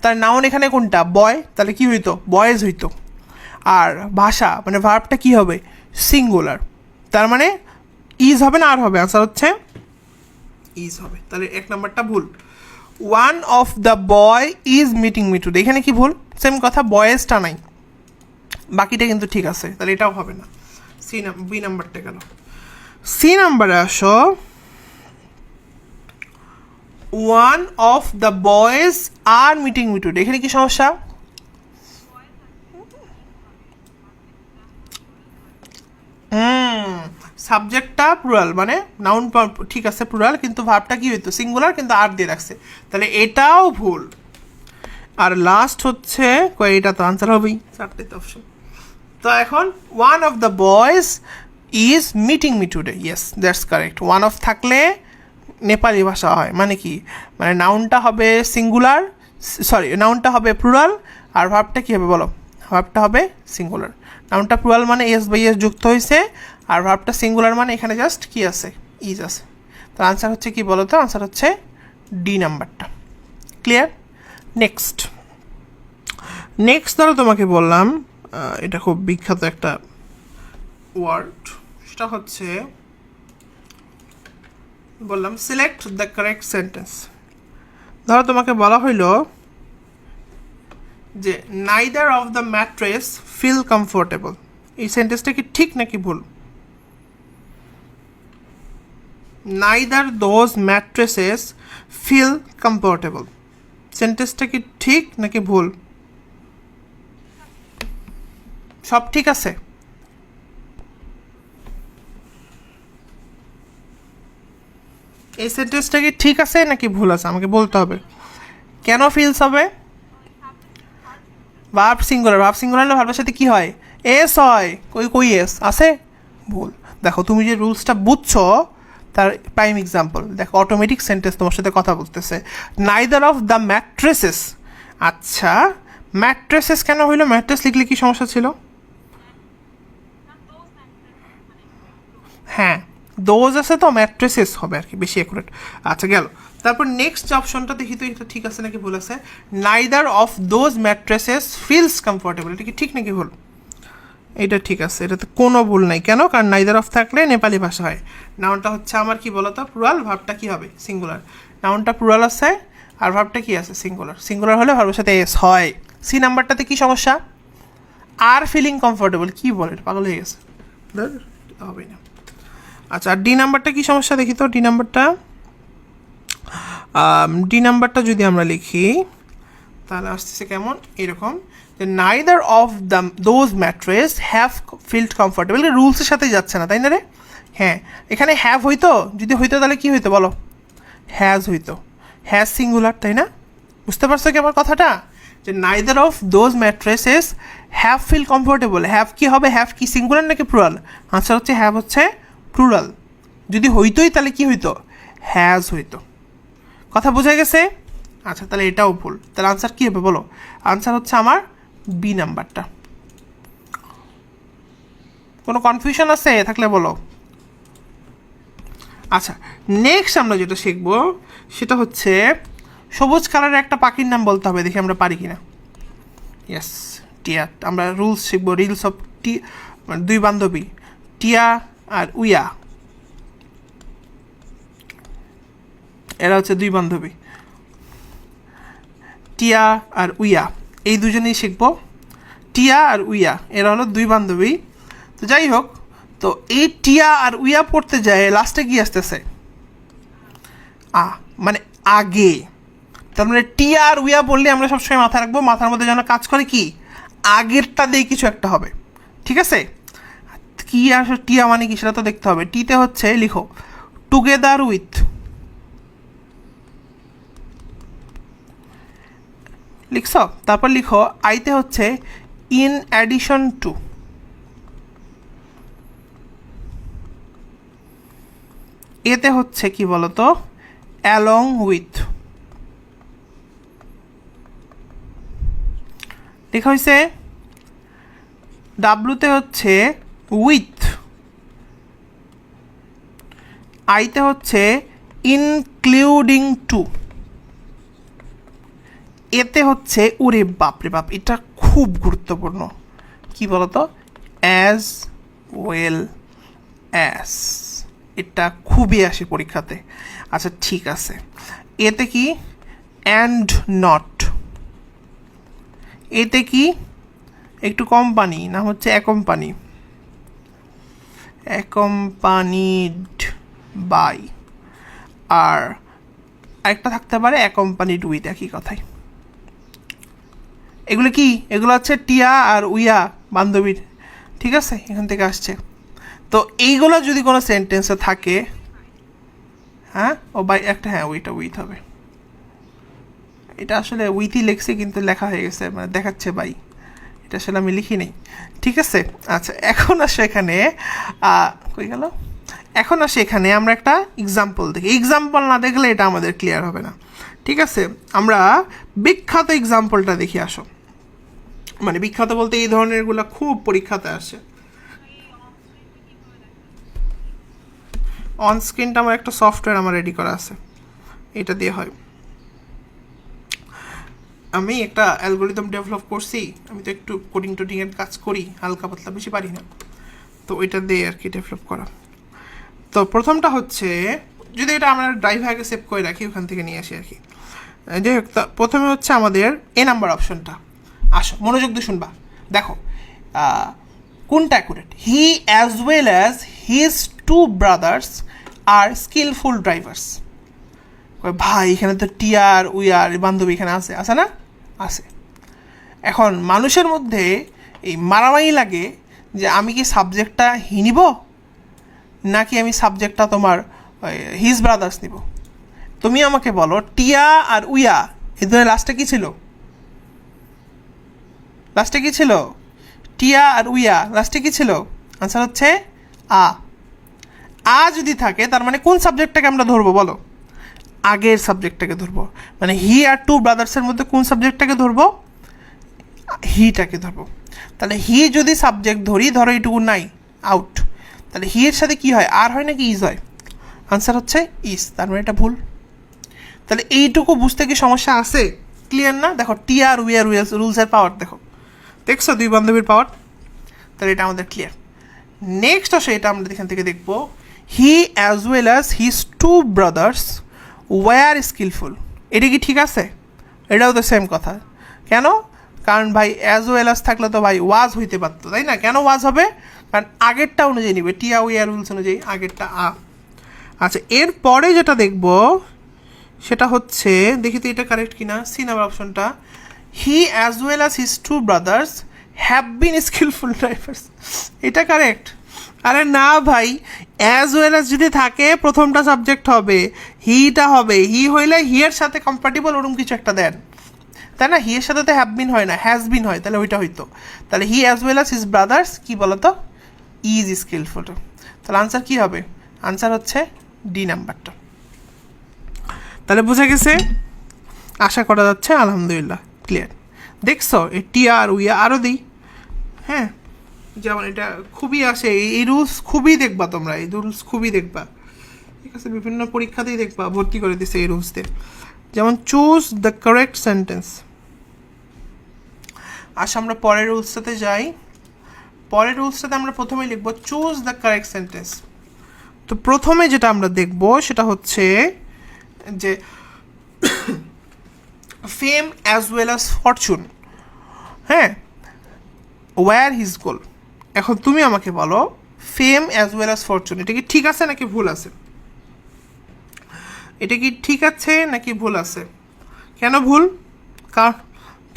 তার নাউন এখানে কোনটা? বয়, তাহলে কি হইতো? বয়েজ হইতো। আর ভাষা মানে ভার্বটা কি হবে? সিঙ্গুলার। তার মানে ইজ হবে না আর হবে? আনসার হচ্ছে ইজ হবে। তাহলে 1 নম্বরটা ভুল। One of the boy is meeting me today, এখানে কি ভুল? সেম কথা, বয়েজটা নাই, বাকিটা কিন্তু ঠিক আছে, তাহলে এটাও হবে না। বি নাম্বারটা গেল। সি নাম্বারে আসো, one of the boys are meeting me today, এখানে কি সমস্যা? সাবজেক্টটা প্লুরাল, মানে নাউন ঠিক আছে প্লুরাল, কিন্তু ভার্বটা কি হইতো? সিঙ্গুলার, কিন্তু আর দিয়ে রাখছে, তাহলে এটাও ভুল। আর লাস্ট হচ্ছে এটা তো আনসার হবেই, 4টে অপশন। তো এখন one of the boys is meeting me today, yes that's correct. One of থাকলে নেপালি ভাষা হয়, মানে কি? মানে নাউনটা হবে সিঙ্গুলার, সরি নাউনটা হবে প্লুরাল, আর ভার্বটা কী হবে বলো? ভার্বটা হবে সিঙ্গুলার। নাউনটা প্লুরাল মানে এস বাই এস যুক্ত হয়েছে, আর ভার্বটা সিঙ্গুলার মানে এখানে জাস্ট কি আছে? ইজ আছে। তো আনসার হচ্ছে কি বলো তো? আনসার হচ্ছে ডি নাম্বারটা। ক্লিয়ার? নেক্সট ধরো তোমাকে বললাম, এটা খুব বিখ্যাত একটা ওয়ার্ড, সেটা হচ্ছে বললাম সিলেক্ট দ্য কারেক্ট সেন্টেন্স। ধরো তোমাকে বলা হইলো যে neither of the mattress feel comfortable, এই সেন্টেন্সটা কি ঠিক নাকি ভুল? Neither those mattresses feel comfortable, সেন্টেন্সটা কি ঠিক নাকি ভুল? সব ঠিক আছে? এই সেন্টেন্সটা কি ঠিক আছে নাকি ভুল আছে আমাকে বলতে হবে। কেন ফিলস হবে? ভার্ব সিঙ্গুলার, ভার্ব সিঙ্গুলার হলে ভার্বের সাথে কি হয়? এস হয়। কই এস আছে? ভুল। দেখো তুমি যে রুলসটা বুঝছো তার প্রাইম এক্সাম্পল দেখো, অটোমেটিক সেন্টেন্স তোমার সাথে কথা বলতেছে, নাইদার অফ দ্য ম্যাট্রেসেস। আচ্ছা, ম্যাট্রেসেস কেন হইলো? ম্যাট্রেস লিখলে কি সমস্যা ছিল? হ্যাঁ, দোজ আছে তো ম্যাট্রেসেস হবে আর কি, বেশি অ্যাকুরেট। আচ্ছা গেল। তারপর নেক্সট অপশনটা দেখি তো এটা ঠিক আছে নাকি ভুল আছে। Neither of those mattresses feels comfortable, এটা কি ঠিক নাকি ভুল? এটা ঠিক আছে, এটাতে কোনো ভুল নাই। কেন? কারণ নাইদার অফ থাকলে নেপালি ভাষা হয়। নাউনটা হচ্ছে আমার কি বলতো? প্লুরাল, ভার্বটা কি হবে? সিঙ্গুলার। নাউনটা প্লুরাল আছে আর ভার্বটা কি আছে? সিঙ্গুলার। সিঙ্গুলার হলে ভার্বের সাথে এস হয়। সি নাম্বারটাতে কি সমস্যা? আর ফিলিং কমফোর্টেবল, কি বলে? পাগল হয়ে গেছে, হবেই না। আচ্ছা, আর ডি নাম্বারটা কি সমস্যা দেখি তো। ডি নাম্বারটা যদি আমরা লিখি তাহলে আসতেছে কেমন? এরকম যে neither of the those mattress have felt comfortable, রুলসের সাথে যাচ্ছে না, তাই না রে? হ্যাঁ, এখানে হ্যাভ হইতো, যদি হইতো তাহলে কি হইতো বলো? হ্যাজ হইতো। হ্যাজ সিঙ্গুলার, তাই না? বুঝতে পারছো কি আমার কথাটা? যে neither of those mattresses have feel comfortable, have কি হবে? হ্যাভ কি সিঙ্গুলার নাকি প্লুরাল? আনসার হচ্ছে হ্যাভ হচ্ছে প্লুরাল। যদি হইতোই তাহলে কি হইতো? হ্যাজ হইতো। কথা বোঝা গেছে? আচ্ছা, তাহলে এটাও ভুল। তাহলে আনসার কী হবে বলো? আনসার হচ্ছে আমার বি নাম্বারটা। কোনো কনফিউশন আছে থাকলে বলো। আচ্ছা, নেক্সট আমরা যেটা শিখবো সেটা হচ্ছে সবুজ কালারের একটা পাখির নাম বলতে হবে, দেখি আমরা পারি কিনা। ইয়েস, টিয়া। আমরা রুলস শিখবো, রিলস অফ টি, মানে দুই বান্ধবী টিয়া আর উইয়া, এরা হচ্ছে দুই বান্ধবী, টিয়া আর উইয়া, এই দুজনেই শিখবো। টিয়া আর উইয়া এরা হলো দুই বান্ধবী। তো যাই হোক, তো এই টিয়া আর উইয়া পড়তে যায় লাস্টে কি আসতেছে? মানে আগে। তার মানে টিয়া আর উইয়া পড়লে আমরা সবসময় মাথায় রাখবো, মাথার মধ্যে যেন কাজ করে কি আগেরটা দিয়ে কিছু একটা হবে, ঠিক আছে? কি আসলে টিয়া মানে কি সেটা তো দেখতে হবে। টিতে হচ্ছে লিখো টুগেদার উইথ, লিখছ? তারপর লিখো আইতে হচ্ছে ইন অ্যাডিশন টু, এতে হচ্ছে কি বলতো অ্যালং উইথ, লেখা হয়েছে। ডাব্লুতে হচ্ছে উইথ, আইতে হচ্ছে ইনক্লুডিং টু, এতে হচ্ছে ওরে বাপরে বাপ, এটা খুব গুরুত্বপূর্ণ, কি বলতো অ্যাজ ওয়েল অ্যাজ, এটা খুবই আসে পরীক্ষাতে। আচ্ছা ঠিক আছে, এতে কি অ্যান্ড নট, এতে কি একটু কোম্পানি, না হচ্ছে অ্যাকম্পানি, অ্যাকম্পানিড বাই, আর একটা থাকতে পারে অ্যাকম্পানিড উইথ, একই কথাই। এগুলো কি? এগুলো হচ্ছে টিয়া আর উইয়া বান্ধবীর, ঠিক আছে, এখান থেকে আসছে। তো এইগুলো যদি কোনো সেন্টেন্সে থাকে, হ্যাঁ ও বাই একটা, হ্যাঁ ওইটা উইথ হবে। এটা আসলে উইথই লেখছে কিন্তু লেখা হয়ে গেছে, মানে দেখাচ্ছে বাই, এটা আসলে আমি লিখি নেই, ঠিক আছে। আচ্ছা এখন আসে এখানে কই গেল, এখন আসে এখানে আমরা একটা এক্সাম্পল দেখি। এক্সাম্পল না দেখলে এটা আমাদের ক্লিয়ার হবে না, ঠিক আছে। আমরা বিখ্যাত এক্সাম্পলটা দেখি আসো, মানে বিখ্যাত বলতে এই ধরনেরগুলো খুব পরীক্ষাতে আসে। অন স্ক্রিনটা আমার একটা সফটওয়্যার আমার রেডি করা আছে, এটা দিয়ে হয়। আমি একটা অ্যালগোরিদম ডেভেলপ করছি, আমি তো একটু কোডিং টোডিংয়ের কাজ করি হালকা পাতলা, বেশি পারি না, তো ওইটা দিয়ে আর কি ডেভেলপ করা। তো প্রথমটা হচ্ছে, যদি এটা আমরা ড্রাইভ আগে সেভ করে রাখি, ওখান থেকে নিয়ে আসি আর কি। যাই হোক, প্রথমে হচ্ছে আমাদের এ নাম্বার অপশনটা। আসো মনোযোগ দিয়ে শুনবা, দেখো কোনটা accurate. He as well as his two brothers are skillful drivers. ভাই এখানে তো টিয়ার উইয়ার বান্ধবী এখানে আছে, আছে না? আছে। এখন মানুষের মধ্যে এই মারামারি লাগে যে আমি কি সাবজেক্টটা হি নিব নাকি আমি সাবজেক্টটা তোমার হিজ ব্রাদার্স নিব। তুমি আমাকে বলো টিয়া আর উইয়া এই দুটো লাস্টে কী ছিল? লাস্টে কী ছিল? টিয়া আর উইয়া লাস্টে কী ছিল? আনসার হচ্ছে আ যদি থাকে তার মানে কোন সাবজেক্টটাকে আমরা ধরবো বলো? আগের সাবজেক্টটাকে ধরবো। মানে হি আর টু ব্রাদার্সের মধ্যে কোন সাবজেক্টটাকে ধরবো? হিটাকে ধরবো। তাহলে হি যদি সাবজেক্ট ধরি, ধরো এইটুকু নাই, আউট। তাহলে হি এর সাথে কি হয়? আর হয় নাকি ইজ হয়? আনসার হচ্ছে ইজ, তার মানে এটা ভুল। তাহলে এইটুকু বুঝতে কি সমস্যা আছে? ক্লিয়ার না? দেখো টি আর উই আর রুলসের পাওয়ার দেখো, দেখছো দুই বান্ধবীর পাওয়ার, তাহলে এটা আমাদের ক্লিয়ার। নেক্সট আসে এটা আমরা এখান থেকে দেখবো, he as well as his two brothers were skillful. এটা কি ঠিক আছে? এটাও তো সেম কথা। কেন? কারণ ভাই অ্যাজ ওয়েল অ্যাজ থাকলে তো ভাই ওয়াজ হইতে পারতো, তাই না? কেন ওয়াজ হবে? কারণ আগেরটা অনুযায়ী নিবে, টিয়া উইয়ার রুলস অনুযায়ী আগেরটা আচ্ছা এরপরে যেটা দেখবো সেটা হচ্ছে, দেখি তো এটা কারেক্ট কিনা, সি নাম্বার অপশনটা, he as well as his two brothers have been skillful drivers. এটা কারেক্ট? আরে না ভাই, অ্যাজ ওয়েল অ্যাজ যদি থাকে প্রথমটা সাবজেক্ট হবে, হিটা হবে, হি হইলে হি এর সাথে কম্পার্টেবল ওরকম কিছু একটা দেন, তাই না? হি এর সাথে তো হ্যাভ বিন হয় না, হ্যাজ বিন হয়, তাহলে ওইটা হইতো। তাহলে হি as well as his brothers কি বলতো? Is skilful. তাহলে আনসার কি হবে? আনসার হচ্ছে ডি নাম্বারটা। তাহলে বোঝা গেছে? আশা করা যাচ্ছে আলহামদুলিল্লাহ ক্লিয়ার। দেখছো এই টি আর উইয়া আরও দিই, হ্যাঁ, যেমন এটা খুবই আসে, এই রুলস খুবই দেখবা তোমরা, এই রুলস খুবই দেখবা, ঠিক আছে? বিভিন্ন পরীক্ষাতেই দেখবা ভর্তি করে দিছে এই রুলস দিয়ে। যেমন চুজ দ্য কারেক্ট সেন্টেন্স। আচ্ছা, আমরা পরের রুলসটাতে যাই। পরের রুলসটাতে আমরা প্রথমে লিখব চুজ দ্য কারেক্ট সেন্টেন্স। তো প্রথমে যেটা আমরা দেখব সেটা হচ্ছে যে ফেম অ্যাজ ওয়েল অ্যাজ ফরচুন, হ্যাঁ, ওয়্যার হিজ গোল। এখন তুমি আমাকে বলো ফেম অ্যাজ ওয়েল অ্যাজ ফরচুন এটা কি ঠিক আছে নাকি ভুল আছে? এটা কি ঠিক আছে নাকি ভুল আছে? কেন ভুল?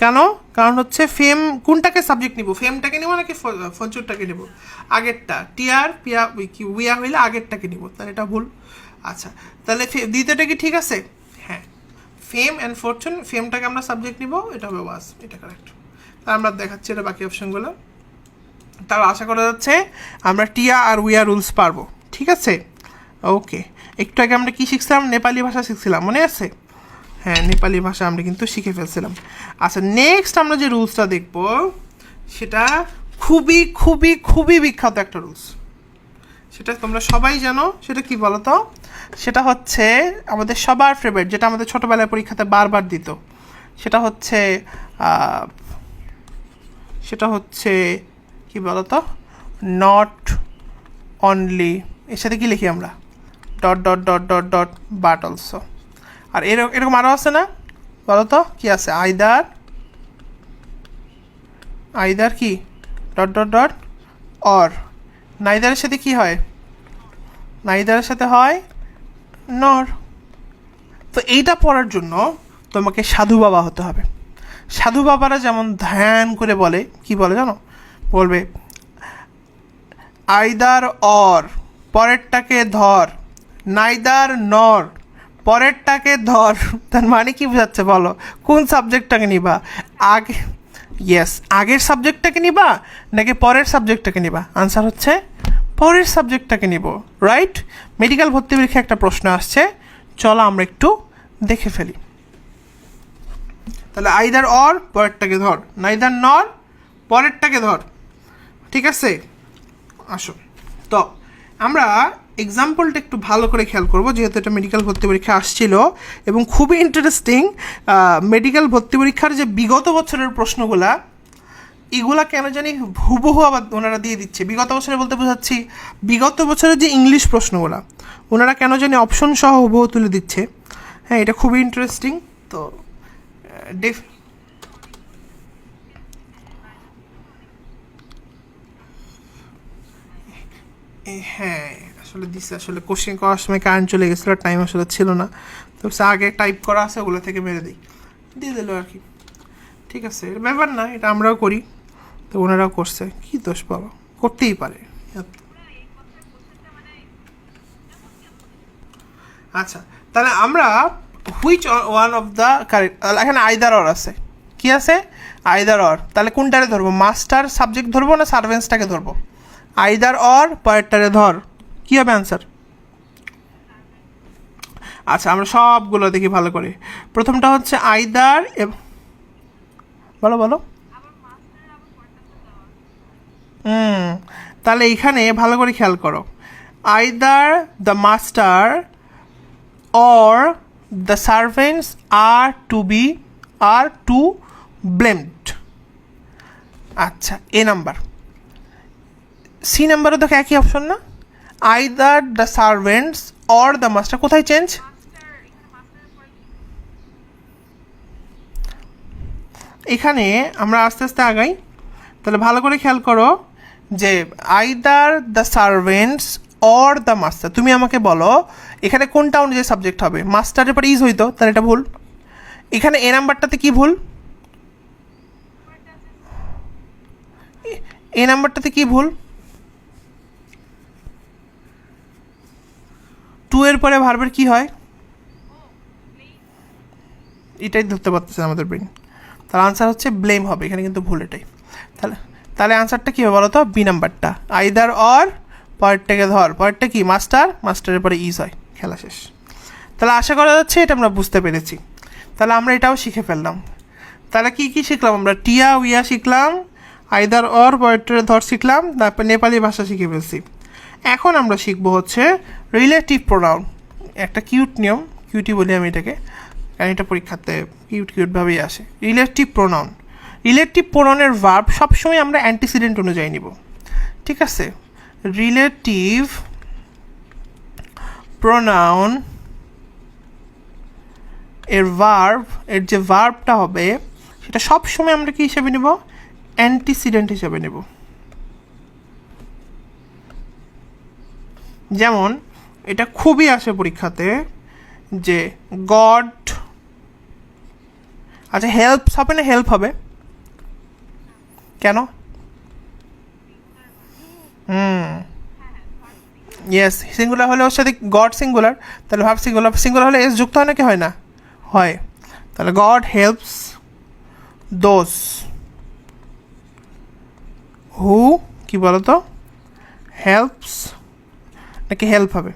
কেন? কারণ হচ্ছে ফেম কোনটাকে সাবজেক্ট নিব? ফেমটাকে নিব নাকি ফরচুনটাকে নিব? আগেরটা, টিয়ার পিয়া কি উইয়া হইলে আগেরটাকে নিব, তাহলে এটা ভুল। আচ্ছা, তাহলে দ্বিতীয়টা কি ঠিক আছে? হ্যাঁ, ফেম অ্যান্ড ফরচুন, ফেমটাকে আমরা সাবজেক্ট নিব, এটা হবে ওয়াজ, এটা কারেক্ট। তা আমরা দেখাচ্ছি এটা বাকি অপশনগুলো। তার আশা করা যাচ্ছে আমরা টিয়া আর উইয়া রুলস পারবো, ঠিক আছে? ওকে, একটু আগে আমরা কি শিখছিলাম? নেপালি ভাষা শিখছিলাম, মনে আছে? হ্যাঁ, নেপালি ভাষা আমরা কিন্তু শিখে ফেলছিলাম। আচ্ছা, নেক্সট আমরা যে রুলসটা দেখব সেটা খুবই খুবই খুবই বিখ্যাত একটা রুলস, সেটা তোমরা সবাই জানো। সেটা কি বলো তো? সেটা হচ্ছে আমাদের সবার ফেভারিট, যেটা আমাদের ছোটোবেলায় পরীক্ষাতে বারবার দিত। সেটা হচ্ছে কি বলো তো? নট অনলি, এর সাথে কি লিখি আমরা? Dot dot dot dot dot but also. আর এরকম আরও আছে না? বলো তো কি আছে? আইদার কি ডট ডট ডট অর। নাইদারের সাথে কি হয়? নাইদারের সাথে হয় নর। তো এইটা পড়ার জন্য তোমাকে সাধু বাবা হতে হবে। সাধু বাবারা যেমন ধ্যান করে বলে, কি বলে জানো? বলবে আইদার অর, পরেরটাকে ধর, নাইদার নর, পরেরটাকে ধর। তার মানে কি বোঝাচ্ছে বলো? কোন সাবজেক্টটাকে নিবা? আগে, ইয়েস, আগের সাবজেক্টটাকে নিবা নাকি পরের সাবজেক্টটাকে নিবা? আনসার হচ্ছে পরের সাবজেক্টটাকে নিব, রাইট? মেডিকেল ভর্তি পরীক্ষায় একটা প্রশ্ন আসছে, চলো আমরা একটু দেখে ফেলি। তাহলে আইদার অর, পরেরটাকে ধর, নাইদার নর, পরেরটাকে ধর, ঠিক আছে? আসো, তো আমরা এক্সাম্পলটা একটু ভালো করে খেয়াল করব, যেহেতু এটা মেডিকেল ভর্তি পরীক্ষা আসছিল এবং খুবই ইন্টারেস্টিং। মেডিকেল ভর্তি পরীক্ষার যে বিগত বছরের প্রশ্নগুলা, এগুলা কেন জানি হুবহু আবার ওনারা দিয়ে দিচ্ছে। বিগত বছরে বলতে বোঝাচ্ছি বিগত বছরের যে ইংলিশ প্রশ্নগুলা ওনারা কেন জানি অপশন সহ হুবহু তুলে দিচ্ছে। হ্যাঁ, এটা খুবই ইন্টারেস্টিং। তো হ্যাঁ, আসলে দিচ্ছে, আসলে কোশ্চেন করার সময় কারেন্ট চলে গেছিলো, টাইম আসলে ছিল না। তো আগে টাইপ করা আছে, ওগুলো থেকে মেরে দিয়ে দিল আর কি। ঠিক আছে, এর ব্যাপার না, এটা আমরাও করি, তো ওনারাও করছে, কি দোষ বাবা, করতেই পারে। আচ্ছা, তাহলে আমরা which one of the correct, এখানে আইদার অর আছে, কি আছে? Either or. তাহলে কোনটারে ধরবো? মাস্টার সাবজেক্ট ধরবো না সার্ভেন্টসটাকে ধরবো? আইদার অর, পরেরটারে ধর, কী হবে অ্যান্সার? আচ্ছা, আমরা সবগুলো দেখি ভালো করে। প্রথমটা হচ্ছে আইদার, বলো বলো। তাহলে এখানে ভালো করে খেয়াল করো, either the master or the servants are to blamed. আচ্ছা, এ নাম্বার। সি নাম্বারও দেখো একই অপশন না? Either the servants or the master, কোথায় চেঞ্জ? এখানে আমরা আস্তে আস্তে আগাই, তাহলে ভালো করে খেয়াল করো যে either the servants or the master. তুমি আমাকে বলো এখানে কোনটা অনুযায়ী সাবজেক্ট হবে? মাস্টারের পর ইজ হইতো, তাহলে এটা ভুল। এখানে এ নাম্বারটাতে কি ভুল? এ নাম্বারটাতে কি ভুল? টু এর পরে ভার্বের কি হয়? এটাই ধরতে পারতেছে আমাদের ব্রেন। তার আনসার হচ্ছে ব্লেম হবে, এখানে কিন্তু ভুল এটাই। তাহলে আনসারটা কী হবে বলো তো? বি নাম্বারটা, আইদার অর, পরেরটাকে ধর, পরেরটা কি? মাস্টারের পরে ইজ হয়, খেলা শেষ। তাহলে আশা করা যাচ্ছে এটা আমরা বুঝতে পেরেছি। তাহলে আমরা এটাও শিখে ফেললাম। তাহলে কি কি শিখলাম আমরা? টিয়া উইয়া শিখলাম, আইদার অর, পরেরটারে ধর শিখলাম, তারপর নেপালি ভাষা শিখে ফেলছি। এখন আমরা শিখবো হচ্ছে রিলেটিভ প্রোনাউন, একটা কিউট নিয়ম, কিউটি বলি আমি এটাকে, কারণ এটা পরীক্ষাতে কিউটভাবেই আসে। রিলেটিভ প্রোনাউন, রিলেটিভ প্রোনাউনের ভার্ব সবসময় আমরা অ্যান্টিসিডেন্ট অনুযায়ী নিব, ঠিক আছে? রিলেটিভ প্রোনাউন এর ভার্ব, এর যে ভার্বটা হবে সেটা সবসময় আমরা কি হিসেবে নেব? অ্যান্টিসিডেন্ট হিসেবে নেব। যেমন এটা খুবই আসে পরীক্ষাতে যে গড, আচ্ছা হেল্পস হবে না হেল্প হবে কেন? ইয়েস, সিঙ্গুলার হলে ওর সাথে গড সিঙ্গুলার, তাহলে ভাব সিঙ্গুলার, সিঙ্গুলার হলে এস যুক্ত হয় নাকি হয় না? হয়। তাহলে গড হেল্পস দোজ হু, কি বলো তো, হেল্পস নাকি হেল্প হবে?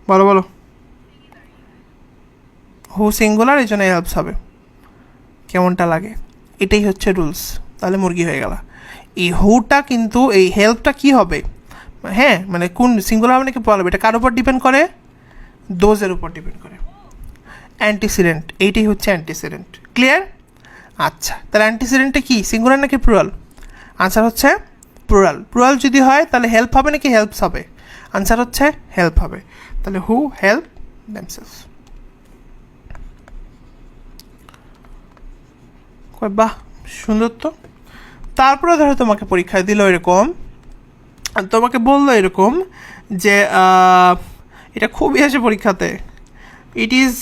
বলো বলো। হু সিঙ্গুলার, এই জন্য হেল্পস হবে। কেমনটা লাগে? এটাই হচ্ছে রুলস। তাহলে মুরগি হয়ে গেল। এই হুটা কিন্তু, এই হেল্পটা কি হবে? হ্যাঁ, মানে কোন সিঙ্গুলার হবে নাকি প্লুরাল হবে এটা কার উপর ডিপেন্ড করে? দোজের উপর ডিপেন্ড করে। অ্যান্টিসিডেন্ট, এইটাই হচ্ছে অ্যান্টিসিডেন্ট। ক্লিয়ার? আচ্ছা, তাহলে অ্যান্টিসিডেন্টটা কি, সিঙ্গুলার নাকি প্লুরাল? আনসার হচ্ছে প্লুরাল। প্লুরাল যদি হয় তাহলে হেল্প হবে নাকি হেল্পস হবে? আনসার হচ্ছে হেল্প হবে। তাহলে হু হেল্প দেমসেলস। বাহ, সুন্দর তো। তারপরে ধরো তোমাকে পরীক্ষায় দিল এরকম, তোমাকে বললো এরকম যে এটা খুবই আসে পরীক্ষাতে, it is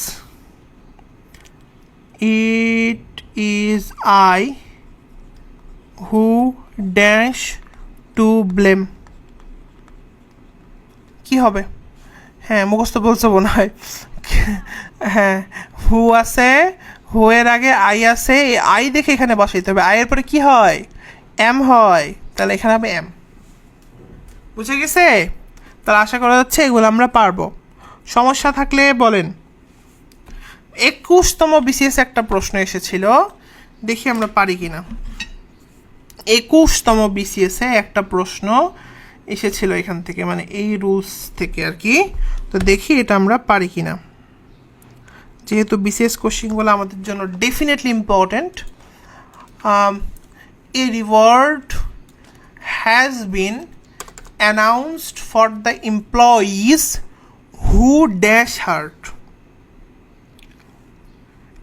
I who dash to blame. কি হবে? হ্যাঁ, মুখস্থ বলছো মনে হয়। হ্যাঁ, হু আছে, হু এর আগে আই আছে, এই আই দেখে এখানে বসাইতে হবে। আই এর পরে কি হয়? এম হয়, তাহলে এখানে হবে এম। বুঝে গেছে? তাহলে আশা করা যাচ্ছে এগুলো আমরা পারবো। সমস্যা থাকলে বলেন। 21তম বিসিএস একটা প্রশ্ন এসেছিল, দেখি আমরা পারি কিনা। 21তম বিসিএসে একটা প্রশ্ন এসেছিল এখান থেকে, মানে এই রুলস থেকে আর কি। তো দেখি এটা আমরা পারি কিনা, যেহেতু বিসিএস কোশ্চেনগুলো আমাদের জন্য definitely important. A reward has been announced for the employees who dash hurt.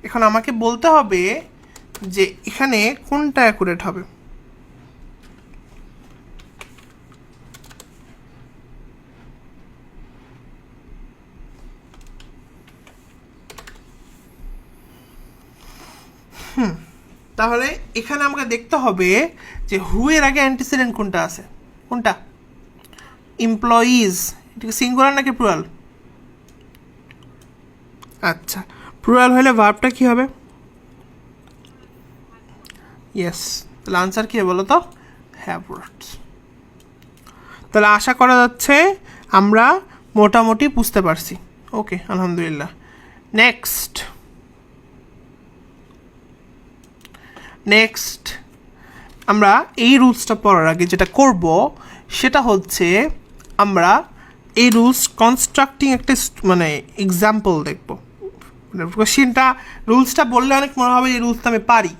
এখন আমাকে বলতে হবে যে এখানে কোনটা অ্যাকুরেট হবে। তাহলে এখানে আমাকে দেখতে হবে যে হু এর আগে অ্যান্টিসিডেন্ট কোনটা আছে। কোনটা? এমপ্লয়িজ, এটা কি সিঙ্গুলার নাকি প্লুরাল? আচ্ছা, প্লুরাল হলে ভার্বটা কি হবে? ইয়েস, তাহলে আনসার কি বলো তো? হ্যাভ ওয়ার্ডস। তাহলে আশা করা যাচ্ছে আমরা মোটামুটি বুঝতে পারছি। ওকে, আলহামদুলিল্লাহ। নেক্সট আমরা এই রুলসটা পড়ার আগে যেটা করব সেটা হচ্ছে আমরা এই রুলস কনস্ট্রাক্টিং একটা মানে এক্সাম্পল দেখব। কোশ্চেনটা, রুলসটা বললে অনেক মনে হবে এই রুলসটা আমি পারি,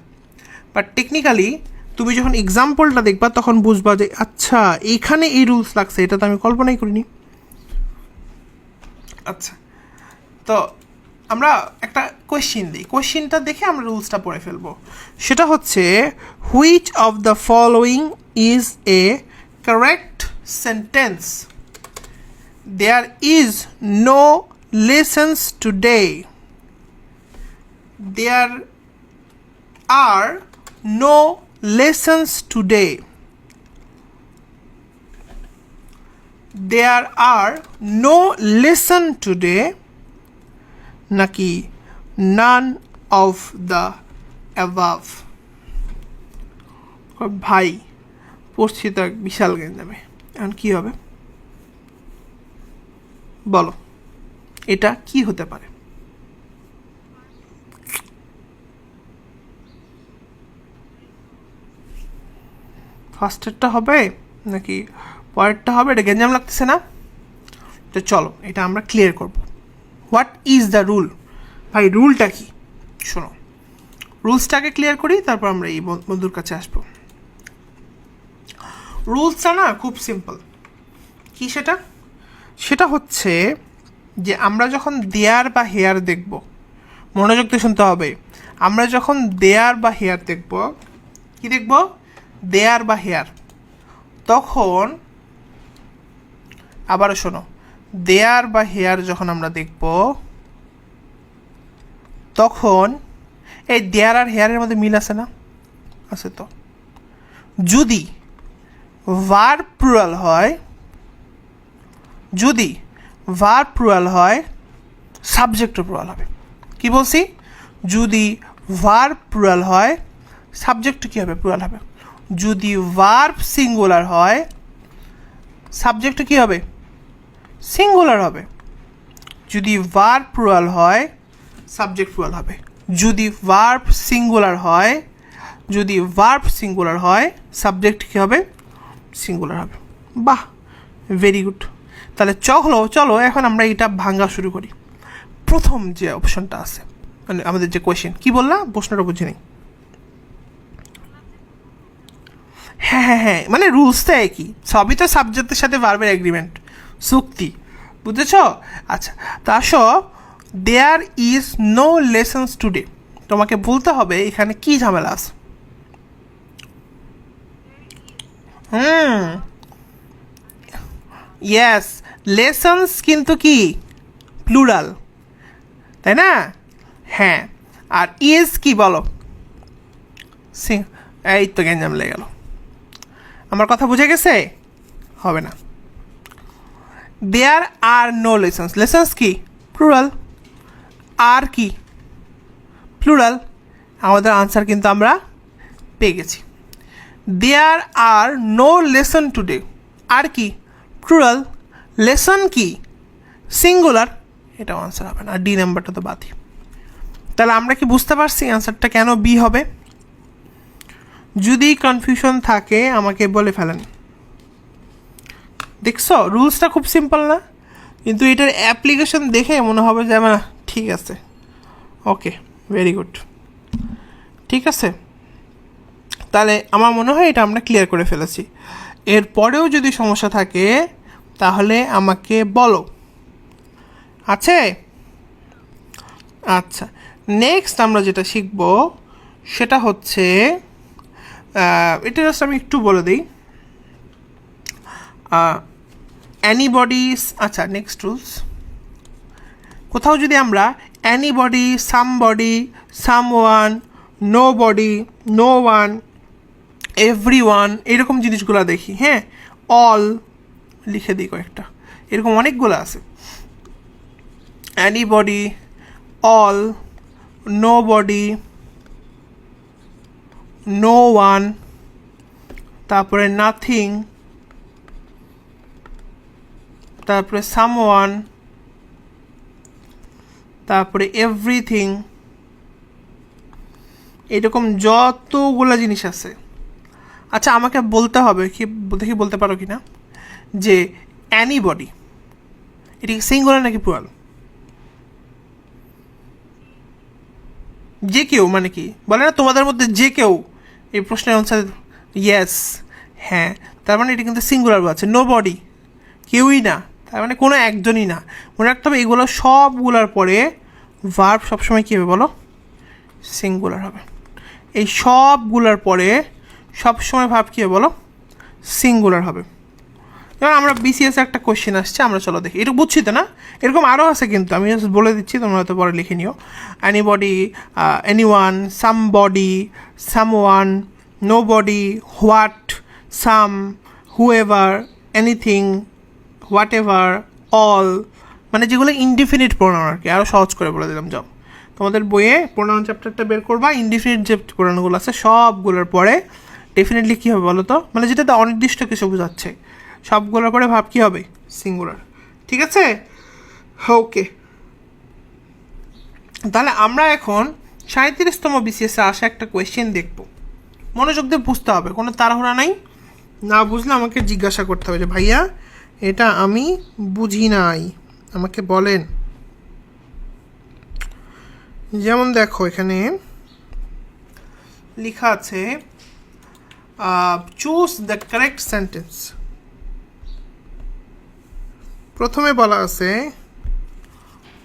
বাট টেকনিক্যালি তুমি যখন এক্সাম্পলটা দেখবা তখন বুঝবা যে আচ্ছা এইখানে এই রুলস লাগছে, এটা তো আমি কল্পনাই করিনি। আচ্ছা, তো আমরা একটা কোয়েশ্চেন দিই, কোয়েশ্চেনটা দেখে আমরা রুলসটা পড়ে ফেলবো। সেটা হচ্ছে which of the following is a correct sentence? There is no lessons today. There are no lessons today. There are no lesson today, নাকি নান অফ দ্য অ্যাবাভ? ভাই পড়ছি তো এক বিশাল গেঞ্জামে, এখন কী হবে বলো, এটা কি হতে পারে? ফার্স্টেরটা হবে নাকি পরেরটা হবে? এটা গেঞ্জাম লাগতেছে না? তো চলো এটা আমরা ক্লিয়ার করব। What is the rule? ভাই রুলটা কি, শোনো রুলসটাকে ক্লিয়ার করি, তারপর আমরা এই বন্ধুর কাছে আসবো। রুলসটা না খুব সিম্পল। কি সেটা? সেটা হচ্ছে যে আমরা যখন দেয়ার বা হেয়ার দেখব, মনোযোগ দিয়ে শুনতে হবে, আমরা যখন দেয়ার বা হেয়ার দেখব, কি দেখব? দেয়ার বা হেয়ার, তখন আবারও শোনো, দেয়ার বা হেয়ার যখন আমরা দেখব, তখন এই দেয়ার আর হেয়ারের মধ্যে মিল আছে না? আছে তো। যদি ভার্ব প্লুরাল হয়, যদি ভার্ব প্লুরাল হয়, সাবজেক্টও প্লুরাল হবে। কি বলছি? যদি ভার্ব প্লুরাল হয়, সাবজেক্ট কী হবে? প্লুরাল হবে। যদি ভার্ব সিঙ্গুলার হয়, সাবজেক্ট কী হবে? সিঙ্গুলার হবে। যদি ভার্ব প্লুরাল হয়, সাবজেক্ট প্লুরাল হবে। যদি ভার্ব সিঙ্গুলার হয়, যদি ভার্ব সিঙ্গুলার হয়, সাবজেক্ট কী হবে? সিঙ্গুলার হবে। বাহ, ভেরি গুড। তাহলে চলো এখন আমরা এটা ভাঙা শুরু করি। প্রথম যে অপশনটা আছে, মানে আমাদের যে কোয়েশ্চেন, কি বললাম প্রশ্নটা বুঝি নেই। হ্যাঁ, মানে রুলসটা একই, সবই তো সাবজেক্টের সাথে ভার্বের এগ্রিমেন্ট, চুক্তি, বুঝেছ? আচ্ছা, তা আসো, there is no lessons today, তোমাকে বলতে হবে এখানে কি ঝামেলা আছে। ইয়েস, লেসন্স কিন্তু কি প্লুরাল, তাই না? হ্যাঁ, আর ইজ কি বলো? এই তো গ্যাঞ্জাম লেগে গেল। আমার কথা বুঝে গেছে? হবে না। দেয়ার আর নো লেসন্স, লেসন্স কি প্লুরাল, আর কি প্লুরাল। আমাদের আনসার কিন্তু আমরা পেয়ে গেছি। দেয়ার আর নো লেসন টুডে, আর কি প্লুরাল, লেসন কি সিঙ্গুলার, এটাও আনসার হবে না। আর ডি নাম্বারটা তো বাদই। তাহলে আমরা কি বুঝতে পারছি আনসারটা কেন বি হবে? যদি কনফিউশন থাকে আমাকে বলে ফেলেন। দেখছো রুলসটা খুব সিম্পল না, কিন্তু এটার অ্যাপ্লিকেশন দেখে মনে হবে যে আমার ঠিক আছে, ওকে, ভেরি গুড, ঠিক আছে। তাহলে আমার মনে হয় এটা আমরা ক্লিয়ার করে ফেলেছি। এরপরেও যদি সমস্যা থাকে তাহলে আমাকে বলো, আছে? আচ্ছা, নেক্সট আমরা যেটা শিখব সেটা হচ্ছে, এটা জাস্ট আমি একটু বলে দিই, অ্যানিবডিস। আচ্ছা, নেক্সট রুলস, কোথাও যদি আমরা anybody, somebody, someone, nobody, no one, everyone, এরকম জিনিসগুলো দেখি, হ্যাঁ, অল লিখে দিই কয়েকটা, এরকম অনেকগুলো আছে। Anybody, all, nobody, no one, তারপরে নাথিং, তারপরে সামওয়ান, তারপরে এভরিথিং, এরকম যতগুলো জিনিস আছে। আচ্ছা, আমাকে বলতে হবে কি, দেখি বলতে পারো কি না, যে অ্যানিবডি এটি সিঙ্গুলার নাকি প্লুরাল? যে কেউ মানে কি বলে না, তোমাদের মধ্যে যে কেউ, এই প্রশ্নের আনসার ইয়েস, হ্যাঁ, তার মানে এটি কিন্তু সিঙ্গুলার আছে। নো বডি কেউই না, তার মানে কোনো একজনই না। মনে রাখতে হবে এগুলো সবগুলোর পরে ভার্ব সবসময় কী হবে বলো? সিঙ্গুলার হবে। এই সবগুলোর পরে সবসময় ভার্ব কী হবে বলো? সিঙ্গুলার হবে। এবার আমরা বিসিএস একটা কোশ্চেন আসছে, আমরা চলো দেখি, এটা বুঝছি তো না, এরকম আরও আছে কিন্তু আমি জাস্ট বলে দিচ্ছি, তোমরা হয়তো পরে লিখে নিও। Anybody, anyone, somebody, someone, nobody, what, some, whoever, anything, whatever, all, মানে যেগুলো ইনডিফিনিট প্রোনাউন আর কি। আরও সহজ করে বলে দিলাম, যাও তোমাদের বইয়ে প্রোনাউন চ্যাপ্টারটা বের করবা, ইনডিফিনিট যে প্রোনাউনগুলো আছে সবগুলোর পরে ডেফিনেটলি কী হবে বলো তো, মানে যেটাতে অনির্দিষ্ট কিছু বোঝাচ্ছে, সবগুলোর পরে ভাব কী হবে? সিঙ্গুলার, ঠিক আছে? ওকে, তাহলে আমরা এখন 37তম বিসিএসে আসা একটা কোয়েশ্চেন দেখব। মনোযোগ দিয়ে বুঝতে হবে, কোনো তাড়াহুড়া নাই, না বুঝলে আমাকে জিজ্ঞাসা করতে হবে যে ভাইয়া এটা আমি বুঝি নাই, আমাকে বলেন। যেমন দেখো এখানে লেখা আছে চুজ দ্য কারেক্ট সেন্টেন্স। প্রথমে বলা আছে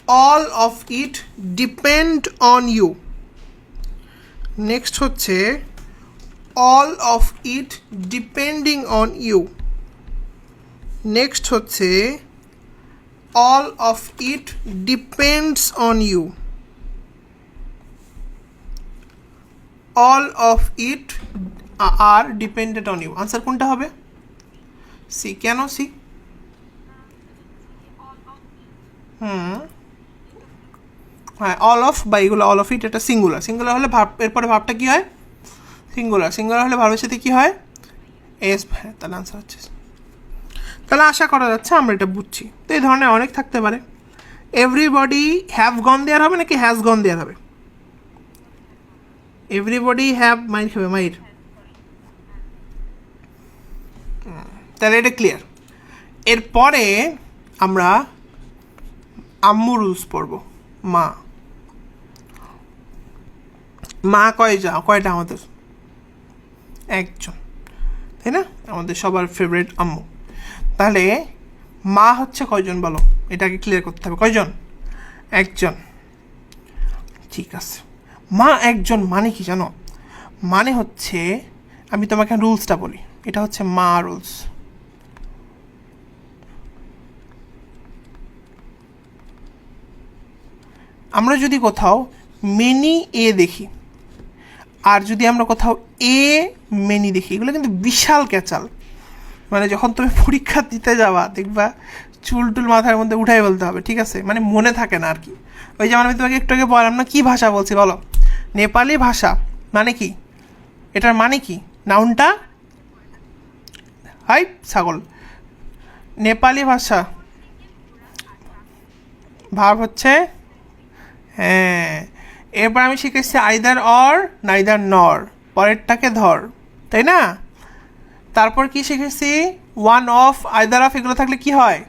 all of it depend on you. Next হচ্ছে all of it depending on you. Next হচ্ছে all of it depends on you. All of it are dependent on you. Answer কোনটা হবে? সি। কেন সি? হ্যাঁ, অল অফ বা এগুলো অল অফ ইট, এটা সিঙ্গুলার। সিঙ্গুলার হলে ভাব, এরপরে ভাবটা কী হয়? সিঙ্গুলার। সিঙ্গুলার হলে ভাবের সাথে কী হয়? এস। হ্যাঁ, তাহলে আনসার হচ্ছে। তাহলে আশা করা যাচ্ছে আমরা এটা বুঝছি। তো এই ধরনের অনেক থাকতে পারে। এভরিবডি হ্যাভ গন দেয়ার হবে নাকি হ্যাজ গন দেয়ার হবে? এভরিবডি হ্যাভ মাইর খাবে, মাইর। তাহলে এটা ক্লিয়ার। এরপরে আমরা আম্মু রুলস পড়ব। মা। মা কয়টা আমাদের? একজন, তাই না? আমাদের সবার ফেভারিট আম্মু। তাহলে মা হচ্ছে কয়জন বলো? এটাকে ক্লিয়ার করতে হবে। কয়জন? একজন। ঠিক আছে। মা একজন মানে কি জানো? মানে হচ্ছে, আমি তোমাকে রুলসটা বলি, এটা হচ্ছে মা রুলস। আমরা যদি কোথাও মেনি এ দেখি আর যদি আমরা কোথাও এ মেনি দেখি, এগুলো কিন্তু বিশাল ক্যাচাল। মানে যখন তুমি পরীক্ষা দিতে যাবা দেখবা চুল টুল মাথার মধ্যে উঠাই বলতে হবে, ঠিক আছে? মানে মনে থাকে না আর কি। ওই যেমন আমি তোমাকে একটু আগে বললাম না, কী ভাষা বলছি বলো? নেপালি ভাষা। মানে কি? এটার মানে কি? নাউনটা হাই ছাগল। নেপালি ভাষা ভাব হচ্ছে, হ্যাঁ। এরপর আমি শিখেছি আইদার অর, নাইদার নর, পরেরটাকে ধর, তাই না? তারপর কি শিখেছি? ওয়ান অফ, আইদার অফ, এগুলো থাকলে কি হয়?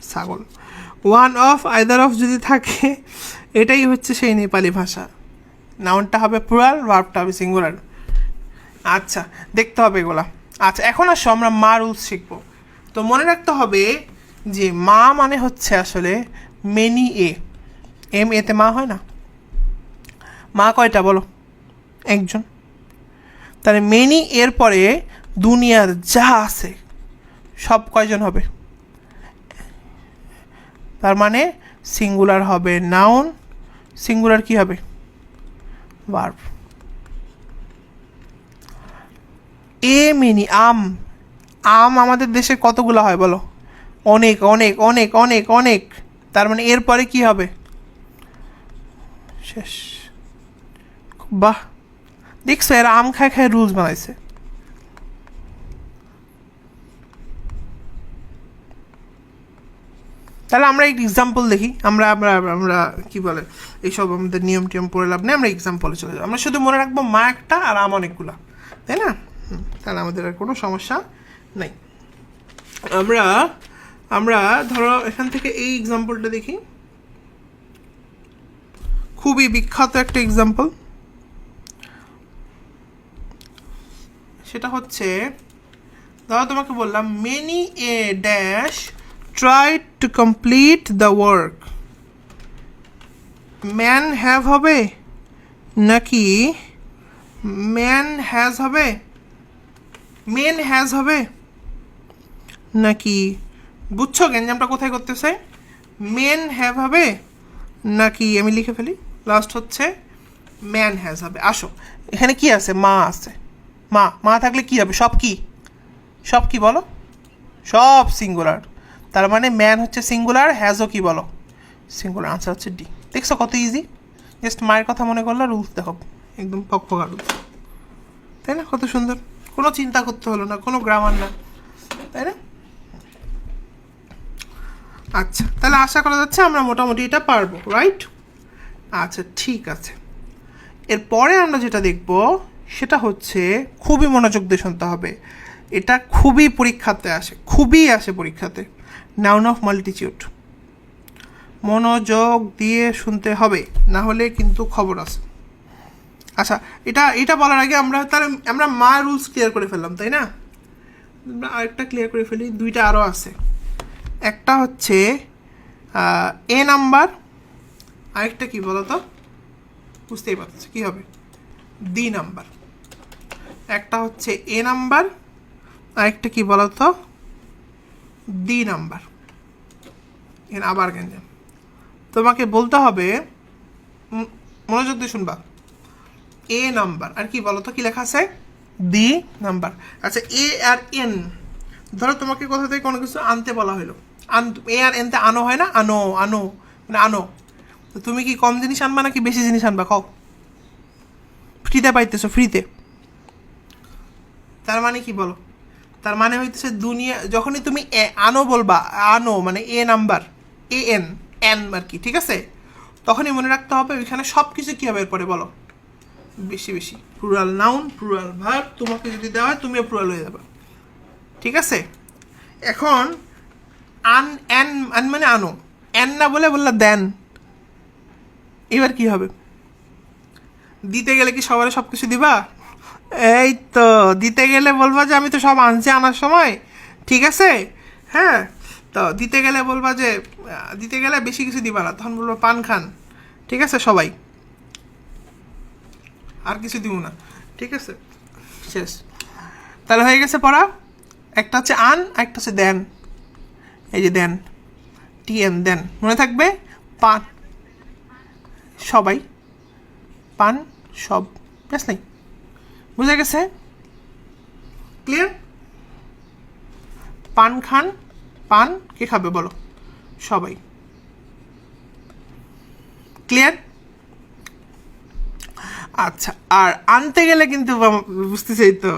ছাগল। ওয়ান অফ, আইদার অফ যদি থাকে, এটাই হচ্ছে সেই নেপালি ভাষা। নাউনটা হবে প্লুরাল, ভার্বটা হবে সিঙ্গুলার। আচ্ছা, দেখতে হবে এগুলা। আচ্ছা, এখন আসো আমরা মা রুলস শিখবো। তো মনে রাখতে হবে যে মা মানে হচ্ছে আসলে মেনি এ। এম এতে মা হয় না? মা কয়টা বলো? একজন। তাহলে মেনি এর পরে দুনিয়ার যা আছে সব কয়জন হবে? তার মানে সিঙ্গুলার হবে নাউন, সিঙ্গুলার কি হবে? ভার্ব। এ মেনি আম। আম আমাদের দেশে কতগুলো হয় বলো? অনেক অনেক অনেক অনেক অনেক। তার মানে এরপরে কি হবে? শেষ। বাহ, দেখছো এরা আম খায় খায় রুলস বানাইছে। তাহলে আমরা একটা এক্সাম্পল দেখি। আমরা আমরা আমরা কি বলে এইসব আমাদের নিয়ম টিয়ম পড়ে লাভ নেই, আমরা এক্সাম্পলে চলে যাবো। আমরা শুধু মনে রাখবো মা একটা আর আম অনেকগুলা, তাই না? তাহলে আমাদের আর কোনো সমস্যা নেই। আমরা আমরা ধরো এখান থেকে এই এক্সাম্পলটা দেখি, খুবই বিখ্যাত একটা এক্সাম্পল। সেটা হচ্ছে, ধরো তোমাকে বললাম many a dash tried to complete the work. Man have হবে নাকি ম্যান হ্যাজ হবে? মেন হ্যাজ হবে নাকি, বুঝছো গ্যাঞ্জামটা কোথায় করতেছে? মেন হ্যাভ হবে নাকি, আমি লিখে ফেলি, লাস্ট হচ্ছে ম্যান হ্যাজ হবে। আসো, এখানে কি আছে? মা আছে। মা মা থাকলে কি হবে? সব কি? সব কি বলো? সব সিঙ্গুলার। তার মানে ম্যান হচ্ছে সিঙ্গুলার, হ্যাজও কি বলো? সিঙ্গুলার। আনসার হচ্ছে ডি। দেখছো কত ইজি? জাস্ট মায়ের কথা মনে করলে রুলস দেখো, একদম পকপকা রুলস, তাই না? কত সুন্দর, কোনো চিন্তা করতে হলো না, কোনো গ্রামার না, তাই না? আচ্ছা, তাহলে আশা করা যাচ্ছে আমরা মোটামুটি এটা পারবো, রাইট? আচ্ছা, ঠিক আছে। এরপরে আমরা যেটা দেখব সেটা হচ্ছে, খুবই মনোযোগ দিয়ে শুনতে হবে, এটা খুবই পরীক্ষাতে আসে, খুবই আসে পরীক্ষাতে। নাউন অফ মাল্টিটিউড, মনোযোগ দিয়ে শুনতে হবে, না হলে কিন্তু খবর আছে। আচ্ছা, এটা বলার আগে আমরা মা রুলস ক্লিয়ার করে ফেললাম, তাই না? আমরা আরেকটা ক্লিয়ার করে ফেলি, দুইটা আরও আছে। একটা হচ্ছে এ নাম্বার, আরেকটা কি বলো তো, বুঝতেই পারছো কী হবে, ডি নাম্বার। একটা হচ্ছে এ নাম্বার, আরেকটা কি বলো তো, ডি নাম্বার। আবার কেন তোমাকে বলতে হবে, মনোযোগ দিয়ে শুনবা, এ নাম্বার আর কি বলো তো, কি লেখা আছে, ডি নাম্বার। আচ্ছা, এ আর এন, ধরো তোমাকে কোথা থেকে কোনো কিছু আনতে বলা হলো, এ আর এনতে আনো হয় না, আনো আনো মানে আনো, তো তুমি কি কম জিনিস আনবা নাকি বেশি জিনিস আনবা, কও? ফ্রিতে পাইতেছো, ফ্রিতে। তার মানে কি বলো, তার মানে হইতেছে দুনিয়া, যখনই তুমি আনো বলবা, আনো মানে এ নাম্বার, এ এন, এন আর কি, ঠিক আছে, তখনই মনে রাখতে হবে ওইখানে সব কিছু কী হবে এরপরে বলো, বেশি বেশি, প্লুরাল নাউন, প্লুরাল ভার্ব, তোমাকে যদি দেওয়া হয় তুমিও প্লুরাল হয়ে যাবে, ঠিক আছে? এখন আন মানে আনো, এন না বললা দেন, এবার কি হবে? দিতে গেলে কি সবার সব কিছু দিবা? এই তো, দিতে গেলে বলবা যে আমি তো সব আনছি আনার সময়, ঠিক আছে? হ্যাঁ, তো দিতে গেলে বলবা যে, দিতে গেলে বেশি কিছু দিবা না, তখন বলবো পান খান, ঠিক আছে সবাই, আর কিছু দিব না, ঠিক আছে, শেষ। তাহলে হয়ে গেছে পড়া। একটা হচ্ছে আন, একটা হচ্ছে দেন, এই যে দেন, টিএন, দেন, মনে থাকবে। পান সবাই, পান সব, ব্যাস নেই, বুঝে গেছে? ক্লিয়ার? পান খান, পান কে খাবে বলো, সবাই। ক্লিয়ার? আচ্ছা, আর আনতে গেলে কিন্তু বুঝতেছেই তো,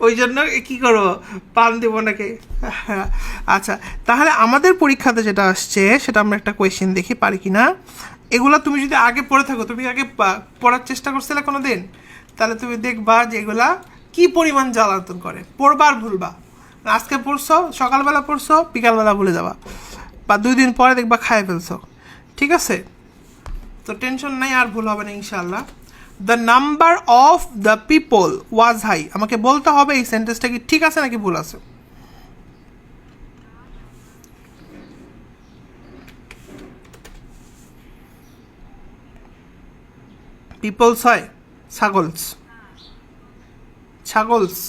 ওই জন্য কি করবো, পান দেবো নাকি? আচ্ছা, তাহলে আমাদের পরীক্ষাতে যেটা আসছে সেটা আমরা একটা কোয়েশ্চেন দেখি পারি কি না। এগুলা তুমি যদি আগে পড়ে থাকো, তুমি আগে পড়ার চেষ্টা করছিলে কোনো দিন, তাহলে তুমি দেখবা যে এগুলা কি পরিমাণ জ্বালাতন করে, পড়বা আর ভুলবা। আজকে পড়ছো, সকালবেলা পড়ছো, বিকালবেলা ভুলে যাবা, বা 2 দিন পরে দেখবা খায় ফেলছো, ঠিক আছে? তো টেনশন নাই, আর ভুল হবে না ইনশাল্লাহ। The number of the people was high, আমাকে বলতে হবে এই সেন্টেন্সটা কি ঠিক আছে নাকি ভুল আছে। পিপলস হয় ছাগলস, ছাগলস,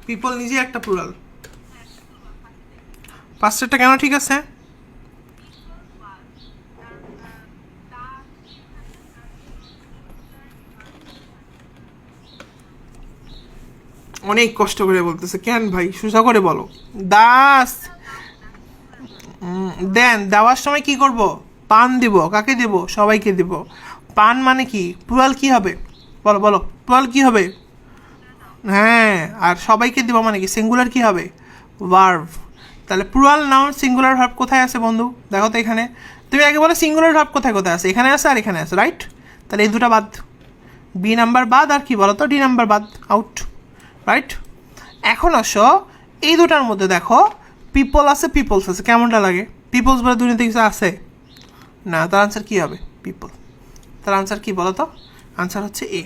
পিপল নিজে একটা প্লুরাল। পাঁচটা কেন ঠিক আছে? অনেক কষ্ট করে বলতেছে, কেন ভাই সোজা করে বলো। দাস, দেন, দেওয়ার সময় কি করব, পান দিব, কাকে দিব, সবাইকে দিব। পান মানে কি, প্লুরাল কি হবে বলো, বলো প্লুরাল কি হবে? হ্যাঁ, আর সবাইকে দিব মানে কি, সিঙ্গুলার কি হবে, ভার্ব। তাহলে প্লুরাল নাউন সিঙ্গুলার ভার্ব কোথায় আছে বন্ধু, দেখো তো এখানে। তুমি আগে বলো সিঙ্গুলার ভার্ব কোথায় কোথায় আছে, এখানে আছে আর এখানে আছে, রাইট? তাহলে এই দুটো বাদ, বি নাম্বার বাদ, আর কি বলো তো, ডি নাম্বার বাদ, আউট, রাইট? এখন আসো এই দুটার মধ্যে দেখো, পিপল আছে, পিপলস আছে, কেমনটা লাগে? পিপলস বলে দুনিয়াতে কিছু আছে না, তার আনসার কী হবে, পিপল। তার আনসার কি বলো তো, আনসার হচ্ছে এ।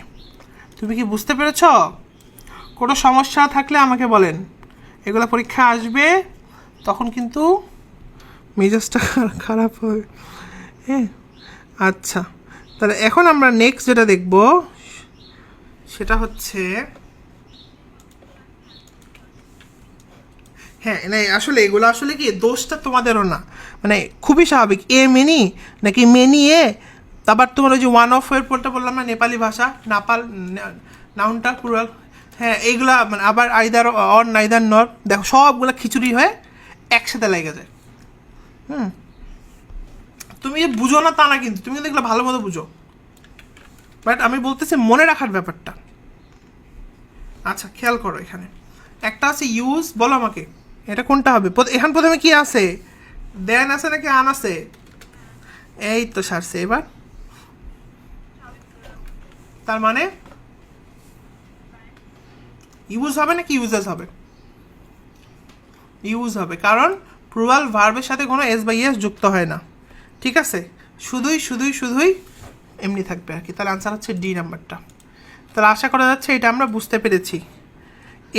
তুমি কি বুঝতে পেরেছ? কোনো সমস্যা থাকলে আমাকে বলেন, এগুলো পরীক্ষা আসবে, তখন কিন্তু মেজাজটা খারাপ হবে। হ্যাঁ, আচ্ছা, তাহলে এখন আমরা নেক্সট যেটা দেখব সেটা হচ্ছে, হ্যাঁ না, আসলে এগুলো আসলে কি দোষটা তোমাদেরও না, মানে খুবই স্বাভাবিক। এ মেনি নাকি মেনি এ, তারপর তোমার ওই যে ওয়ান অফ এর পরটা বললাম না, নেপালি ভাষা, নাপাল, নাউনটা প্লুরাল, হ্যাঁ এইগুলা মানে, আবার আইদার অর নাইদার নর, দেখো সবগুলো খিচুড়ি হয়ে একসাথে লেগে যায়। তুমি যে বুঝো না তা না, কিন্তু তুমি কিন্তু এগুলো ভালো মতো বুঝো, বাট আমি বলতেছি মনে রাখার ব্যাপারটা। আচ্ছা, খেয়াল করো, এখানে একটা আছে ইউজ, বলো আমাকে এটা কোনটা হবে। এখান প্রথমে কি আছে, দেন আছে নাকি আন আছে? এই তো সারছে এবার, তার মানে ইউজ হবে নাকি ইউজেস হবে? ইউজ হবে, কারণ প্লুরাল ভার্বের সাথে কোনো এস বাই এস যুক্ত হয় না, ঠিক আছে? শুধুই এমনি থাকবে আর কি। তাহলে আনসার হচ্ছে ডি নাম্বারটা। তাহলে আশা করা যাচ্ছে এটা আমরা বুঝতে পেরেছি।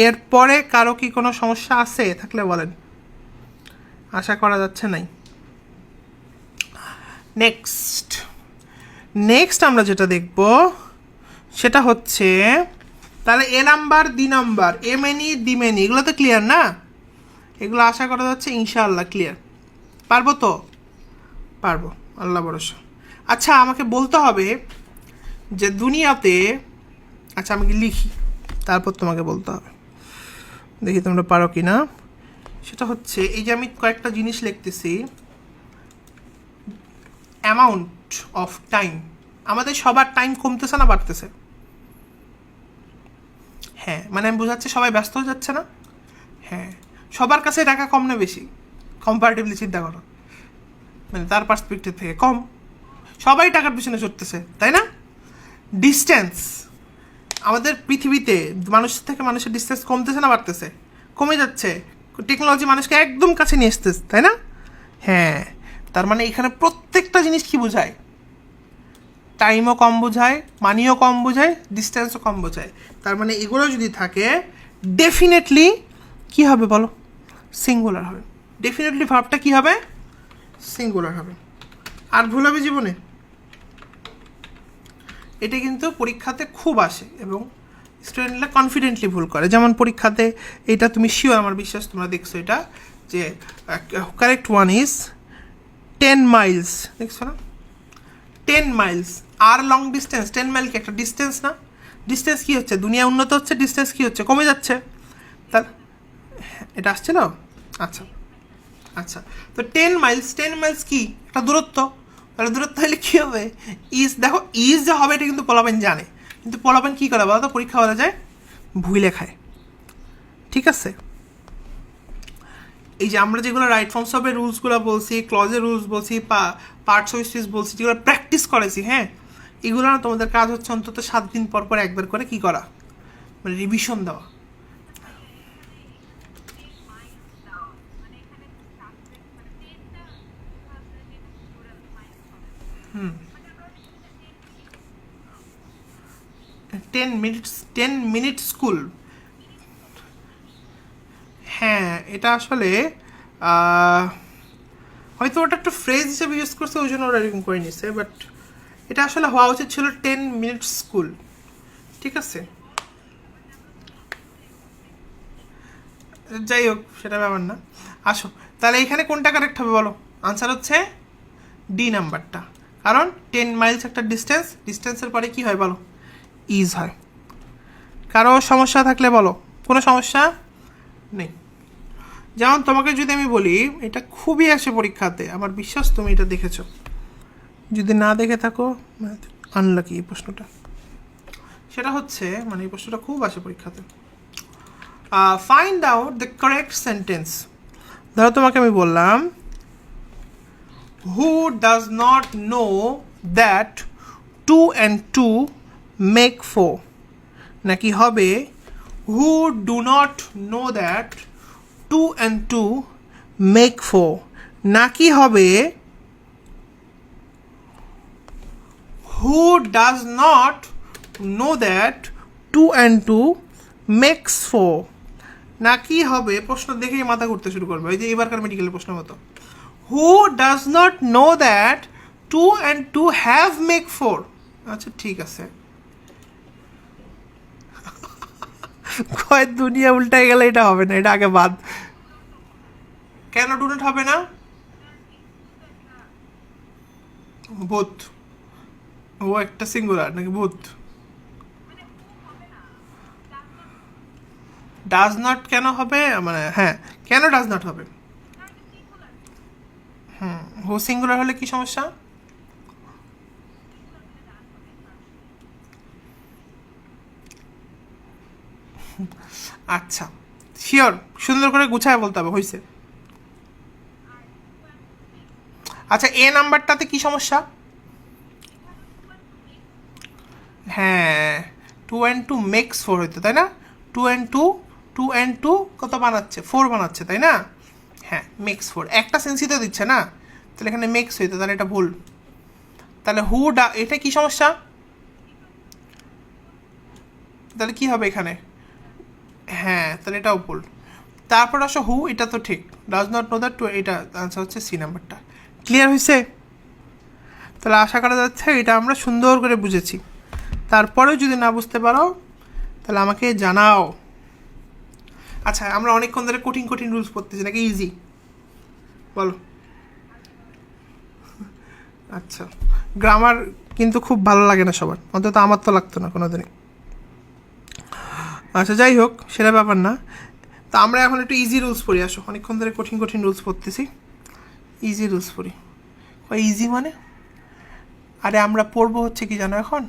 এরপরে কারো কি কোনো সমস্যা আছে থাকলে বলেন। আশা করা যাচ্ছে নাই। নেক্সট আমরা যেটা দেখব সেটা হচ্ছে, তাহলে a number the number, a many the many, এগুলো তো ক্লিয়ার না? এগুলো আশা করা যাচ্ছে ইনশাআল্লাহ ক্লিয়ার। পারবো তো? পারবো, আল্লাহ ভরসা। আচ্ছা, আমাকে বলতে হবে যে দুনিয়াতে, আচ্ছা আমি লিখি তারপর তোমাকে বলতে হবে, দেখি তোমরা পারো কি না। সেটা হচ্ছে, এই যে আমি কয়েকটা জিনিস লিখতেছি, অ্যামাউন্ট অফ টাইম, আমাদের সবার টাইম কমতেছে না বাড়তেছে? হ্যাঁ, মানে আমি বোঝাচ্ছি সবাই ব্যস্ত হয়ে যাচ্ছে না? হ্যাঁ, সবার কাছে টাকা কম না বেশি? কম্পারেটিভলি চিন্তা করো, মানে তার পার্সপেক্টিভ থেকে কম। সবাই টাকার পিছনে ছুটতেছে, তাই না? ডিস্টেন্স, আমাদের পৃথিবীতে মানুষের থেকে মানুষের ডিস্টেন্স কমতেছে না বাড়তেছে? কমে যাচ্ছে। টেকনোলজি মানুষকে একদম কাছে নিয়ে আসতেছে, তাই না? হ্যাঁ, তার মানে এখানে প্রত্যেকটা জিনিস কি বোঝায়? টাইমও কম বোঝায়, মানিও কম বোঝায়, ডিস্টেন্সও কম বোঝায়। তার মানে এগুলো যদি থাকে ডেফিনেটলি কি হবে বলো? সিঙ্গুলার হবে। ডেফিনেটলি ভার্বটা কি হবে? সিঙ্গুলার হবে। আর ভুল হবে জীবনে? এটা কিন্তু পরীক্ষাতে খুব আসে এবং স্টুডেন্টরা কনফিডেন্টলি ভুল করে। যেমন পরীক্ষাতে এটা তুমি শিওর, আমার বিশ্বাস তোমরা দেখছো এটা, যে কারেক্ট ওয়ান ইজ 10 মাইলস, দেখছো না? 10 miles are long distance. 10 mile কি একটা ডিস্টেন্স না? ডিস্টেন্স কি হচ্ছে? দুনিয়া উন্নত হচ্ছে, ডিস্টেন্স কি হচ্ছে? কমে যাচ্ছে। তার এটা আসছে না? আচ্ছা আচ্ছা, তো 10 মাইলস কি একটা দূরত্ব। তাহলে দূরত্ব হলে কী হবে? ইজ, দেখো ইজ যে হবে এটা কিন্তু পোলাপান জানে, কিন্তু পোলাপান কী করে বলো তো? পরীক্ষা হলে যায় ভুল লেখায়, ঠিক আছে? এই যে আমরা যেগুলো রাইট ফর্মস অফের রুলসগুলো বলছি, ক্লজের রুলস বলছি, পার্টস অফ স্পিচ বলছি, যেগুলো প্র্যাকটিস করেছি, হ্যাঁ, এগুলো না তোমাদের কাজ হচ্ছে অন্তত 7 দিন পর পর একবার করে কি করা, মানে রিভিশন দেওয়া। হুম, 10 মিনিট স্কুল। হ্যাঁ, এটা আসলে হয়তো ওটা একটু ফ্রেজ হিসেবে ইউজ করছে, ওই জন্য ওরা এরকম করে নিছে, বাট এটা আসলে হওয়া উচিত ছিল 10 মিনিট স্কুল, ঠিক আছে? যাই হোক, সেটা ব্যাপার না। আসো, তাহলে এখানে কোনটা কারেক্ট হবে বলো? আনসার হচ্ছে ডি নাম্বারটা, কারণ 10 মাইলস একটা ডিস্টেন্স, ডিস্টেন্সের পরে কি হয় বলো? ইজ হয়। কারো সমস্যা থাকলে বলো। কোনো সমস্যা নেই? যেমন তোমাকে যদি আমি বলি, এটা খুবই আসে পরীক্ষাতে, আমার বিশ্বাস তুমি এটা দেখেছো। যদি না দেখে থাকো আনলাকি এই প্রশ্নটা। সেটা হচ্ছে, মানে এই প্রশ্নটা খুব আসে পরীক্ষাতে। Find out the correct sentence. ধরো তোমাকে আমি বললাম, who does not know that 2 and 2 make 4, নাকি হবে who do not know that 2 and 2 make 4, নাকি হবে who does not know that 2 and 2 makes 4, নাকি হবে, প্রশ্ন দেখেই মাথা ঘুরতে শুরু করবে, ওই যে এবারকার মেডিকেলের প্রশ্ন মতো, who does not know that 2 and 2 have make 4। আচ্ছা ঠিক আছে, কয় দুনিয়া উল্টায় গেলে এটা হবে না, এটা আগে বাদ। কেন ডু নট হবে না? বোথ, ও একটা সিঙ্গুলার নাকি বোথ? ডাজ নট কেন হবে, মানে হ্যাঁ, কেন ডাজ নট হবে? হু সিঙ্গুলার হলে কি সমস্যা? আচ্ছা শিওর, সুন্দর করে গুছায় বলতে হবে, হয়েছে। আচ্ছা, এ নাম্বারটাতে কি সমস্যা? হ্যাঁ 2 and 2 মেক্স 4 হইতো তাই না, 2 and 2 কত বানাচ্ছে 4 বানাচ্ছে তাই না, হ্যাঁ মেক্স 4 একটা সেন্সই তো দিচ্ছে না, তাহলে এখানে মেক্স হইতো, তাহলে এটা ভুল। তাহলে এটা কি সমস্যা, তাহলে কি হবে এখানে, হ্যাঁ তাহলে এটাও ভুল। তারপর আসো হু, এটা তো ঠিক, ডাজ নট নো দ্যাট, এটা আনসার হচ্ছে সি নাম্বারটা। ক্লিয়ার হয়েছে? তাহলে আশা করা যাচ্ছে এটা আমরা সুন্দর করে বুঝেছি। তারপরেও যদি না বুঝতে পারো তাহলে আমাকে জানাও। আচ্ছা আমরা অনেকক্ষণ ধরে কঠিন কঠিন রুলস পড়তেছি নাকি ইজি, বলো। আচ্ছা গ্রামার কিন্তু খুব ভালো লাগে না সবার, অন্তত আমার তো লাগতো না কোনোদিনই। আচ্ছা যাই হোক সেটা ব্যাপার না, তা আমরা এখন একটু ইজি রুলস পড়ি। আসো অনেকক্ষণ ধরে কঠিন কঠিন রুলস পড়তেছি, ইজি রুলস পড়ি। ইজি মানে, আরে আমরা পড়বো হচ্ছে কি জানো এখন,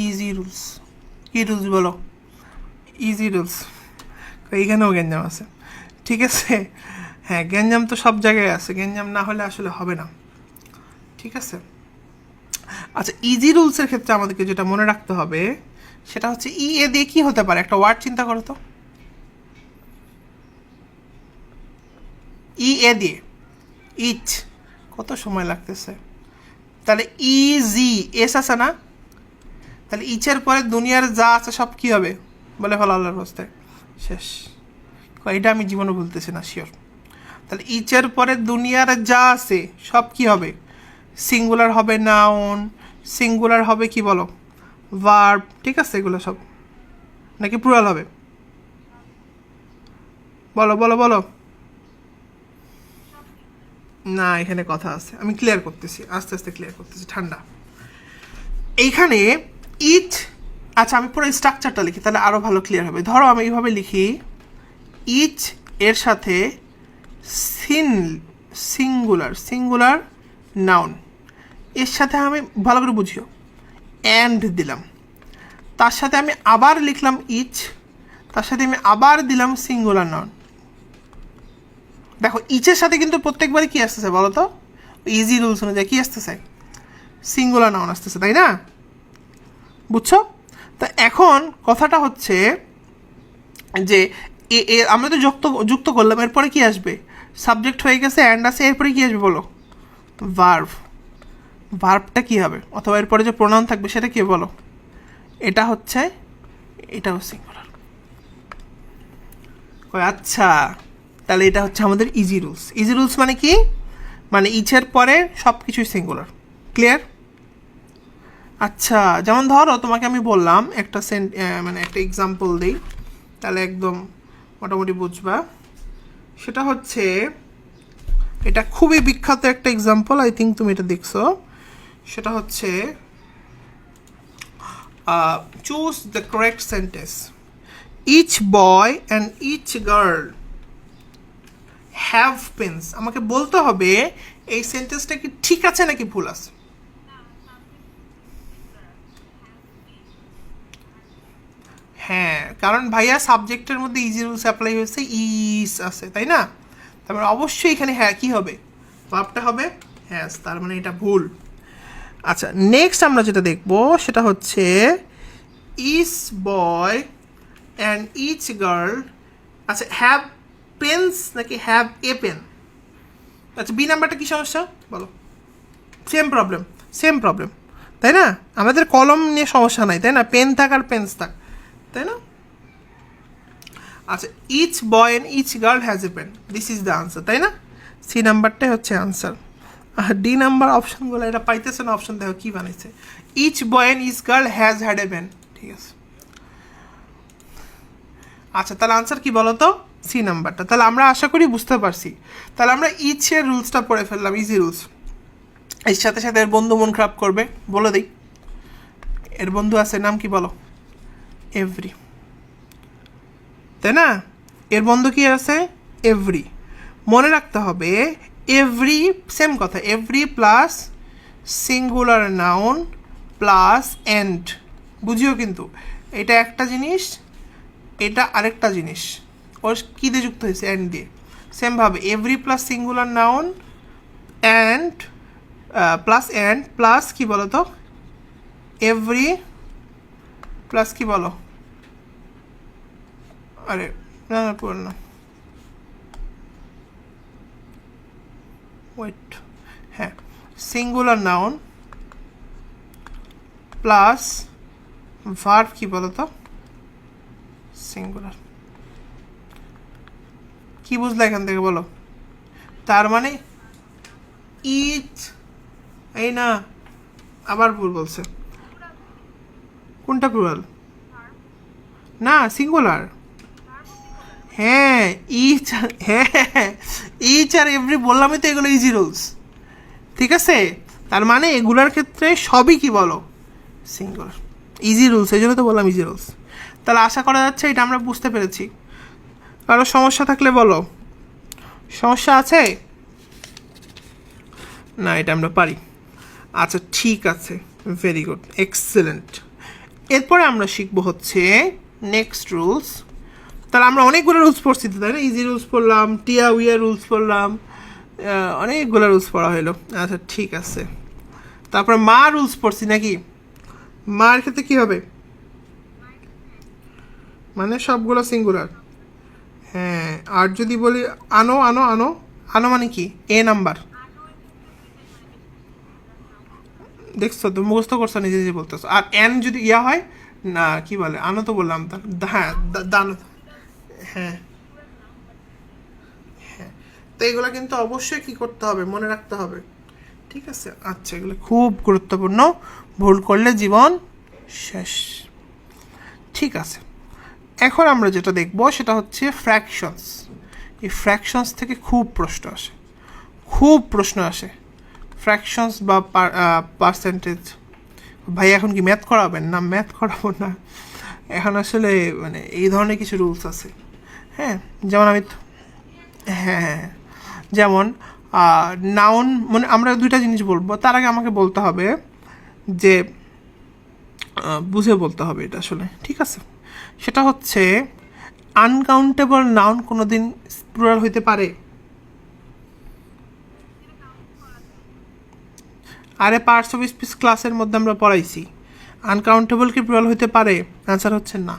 ইজি রুলস। কি রুলস বলো, ইজি রুলস। এইখানেও গ্যাঞ্জাম আছে, ঠিক আছে, হ্যাঁ গ্যাঞ্জাম তো সব জায়গায় আছে, গ্যাঞ্জাম না হলে আসলে হবে না, ঠিক আছে। আচ্ছা ইজি রুলসের ক্ষেত্রে আমাদেরকে যেটা মনে রাখতে হবে সেটা হচ্ছে এ দিয়ে কি হতে পারে, একটা ওয়ার্ড চিন্তা করো তো, এ দিয়ে ইচ, কত সময় লাগতেছে, তাহলে ইজি এস আছে না, তাহলে ইচের পরে দুনিয়ার যা আছে সব কি হবে বলে ফেলো আল্লাহর রাস্তায়, শেষ। এটা আমি জীবনে ভুলতেছি না শিওর। তাহলে ইচের পরে দুনিয়ার যা আছে সব কি হবে, সিঙ্গুলার হবে নাউন, সিঙ্গুলার হবে কি বলো ভার্ব, ঠিক আছে, এগুলো সব নাকি প্লুরাল হবে, বলো বলো বলো। না এখানে কথা আছে, আমি ক্লিয়ার করতেছি, আস্তে আস্তে ক্লিয়ার করতেছি, ঠান্ডা। এইখানে ইচ, আচ্ছা আমি পুরো স্ট্রাকচারটা লিখি তাহলে আরও ভালো ক্লিয়ার হবে। ধরো আমি এইভাবে লিখি, ইচ এর সাথে সিঙ্গুলার নাউন, এর সাথে আমি ভালো করে বুঝিও অ্যান্ড দিলাম, তার সাথে আমি আবার লিখলাম ইচ, তার সাথে আমি আবার দিলাম সিঙ্গুলার নাউন। দেখো ইচের সাথে কিন্তু প্রত্যেকবারই কী আসতেছে বলো তো, ইজি রুলস অনুযায়ী কী আসতেছে, সিঙ্গুলার নাউন আসতেছে, তাই না, বুঝছো? তা এখন কথাটা হচ্ছে যে আমরা তো যুক্ত করলাম, এরপরে কি আসবে, সাবজেক্ট হয়ে গেছে অ্যান্ড আছে, এরপরে কি আসবে বলো, ভার্ব। ভার্বটা কি হবে, অথবা এরপরে যে প্রোনাউন থাকবে সেটা কি বলো, এটা হচ্ছে, এটাও সিঙ্গুলার। আচ্ছা তাহলে এটা হচ্ছে আমাদের ইজি রুলস। ইজি রুলস মানে কি, মানে ইচের পরে সব কিছুই সিঙ্গুলার। ক্লিয়ার? আচ্ছা যেমন ধরো তোমাকে আমি বললাম একটা মানে একটা এক্সাম্পল দিই, তাহলে একদম মোটামুটি বুঝবা। সেটা হচ্ছে, এটা খুবই বিখ্যাত একটা এক্সাম্পল, আই থিঙ্ক তুমি এটা দেখছো। সেটা হচ্ছে choose the correct sentence, each boy and each girl have pens. আমাকে বলতে হবে এই সেন্টেন্সটা কি ঠিক আছে নাকি ভুল আছে। হ্যাঁ কারণ ভাইয়া সাবজেক্টের মধ্যে ইজি রুলস অ্যাপ্লাই হয়েছে, ইস আছে তাই না, তারপরে অবশ্যই এখানে হ্যাঁ কি হবে, ভাবটা হবে হ্যাঁ, তার মানে এটা ভুল। আচ্ছা নেক্সট আমরা যেটা দেখব সেটা হচ্ছে each boy and each girl, আচ্ছা হ্যাভ পেন্স নাকি হ্যাভ এ পেন। আচ্ছা বি নাম্বারটা কী সমস্যা বলো, সেম প্রবলেম তাই না, আমাদের কলম নিয়ে সমস্যা নাই তাই না, পেন থাক আর পেন্স থাক তাই না। আচ্ছা each boy and each girl has a pen, this is the answer তাই না, সি নাম্বারটাই হচ্ছে আনসার। আর ডি নাম্বার অপশনগুলো এটা পাইতেছে না, অপশন দেখো কী বানাইছে, each boy and each girl has had a pen, ঠিক আছে। আচ্ছা তাহলে আনসার কি বলো তো, সি নাম্বারটা। তাহলে আমরা আশা করি বুঝতে পারছি। তাহলে আমরা ইচের রুলসটা পড়ে ফেললাম, ইজি রুলস। এর সাথে সাথে এর বন্ধু মন খারাপ করবে, বলে দিই এর বন্ধু আছে, নাম কি বলো, এভরি, তাই না, এর বন্ধু কি আছে, এভরি। মনে রাখতে হবে এভরি, সেম কথা, every plus singular noun plus and, বুঝিও কিন্তু এটা একটা জিনিস, এটা আরেকটা জিনিস, ওর কী দিয়ে যুক্ত হয়েছে, অ্যান্ড দিয়ে। সেমভাবে every plus singular noun and plus কী বলো তো, এভরি প্লাস কি বলো, আরে না না পুরো না, ওয়েট, হ্যাঁ, সিঙ্গুলার নাউন প্লাস ভার্ব কি বলো তো, সিঙ্গুলার। কি বুঝলে এখান থেকে বলো? তার মানে ইচ, এই না, আবার ভুল বলছে। কোনটা প্লুরাল? না, সিঙ্গুলার। হ্যাঁ, ইচ, হ্যাঁ, ইচ আর এভরি বললামই তো, এগুলো ইজি রুলস। ঠিক আছে, তার মানে এগুলার ক্ষেত্রে সবই কি বলো, সিঙ্গুলার, ইজি রুলস, এই জন্য তো বললাম ইজি রুলস। তাহলে আশা করা যাচ্ছে এটা আমরা বুঝতে পেরেছি। কারো সমস্যা থাকলে বলো। সমস্যা আছে? না, এটা আমরা পারি। আচ্ছা ঠিক আছে, ভেরি গুড, এক্সেলেন্ট। এরপরে আমরা শিখবো হচ্ছে নেক্সট রুলস। তাহলে আমরা অনেকগুলো রুলস পড়ছি তো, তাই না? ইজি রুলস পড়লাম, টিয়া উইয়ার রুলস পড়লাম, অনেকগুলো রুলস পড়া হলো। আচ্ছা ঠিক আছে, তারপরে মা রুলস পড়ছি নাকি? মার ক্ষেত্রে কী হবে? মানে সবগুলো সিঙ্গুলার। হ্যাঁ, আর যদি বলি আনো আনো আনো, আনো মানে কি? এ নাম্বার। দেখছো তো, মুখস্থ করছো, নিজে নিজে বলতেছো। আর এন যদি ইয়া হয় না, কি বলে, আনো তো বললাম, হ্যাঁ, দান, হ্যাঁ হ্যাঁ। তো এগুলো কিন্তু অবশ্যই কি করতে হবে, মনে রাখতে হবে। ঠিক আছে, আচ্ছা, এগুলো খুব গুরুত্বপূর্ণ, ভুল করলে জীবন শেষ। ঠিক আছে, এখন আমরা যেটা দেখব সেটা হচ্ছে ফ্র্যাকশনস। এই ফ্র্যাকশনস থেকে খুব প্রশ্ন আসে, খুব প্রশ্ন আসে, ফ্র্যাকশনস বা পার্সেন্টেজ। ভাই এখন কি ম্যাথ করাবেন? না, ম্যাথ করাবো না, এখন আসলে মানে এই ধরনের কিছু রুলস আছে। হ্যাঁ, যেমন হ্যাঁ হ্যাঁ, যেমন নাউন, মানে আমরা দুইটা জিনিস বলবো, তার আগে আমাকে বলতে হবে যে বুঝে বলতে হবে এটা আসলে। ঠিক আছে, সেটা হচ্ছে আনকাউন্টেবল নাউন কোনোদিন প্লুরাল হইতে পারে? আরে পার্টস অফ স্পিচ ক্লাসের মধ্যে আমরা পড়াইছি, আনকাউন্টেবল কি প্লুরাল হইতে পারে? অ্যান্সার হচ্ছে না।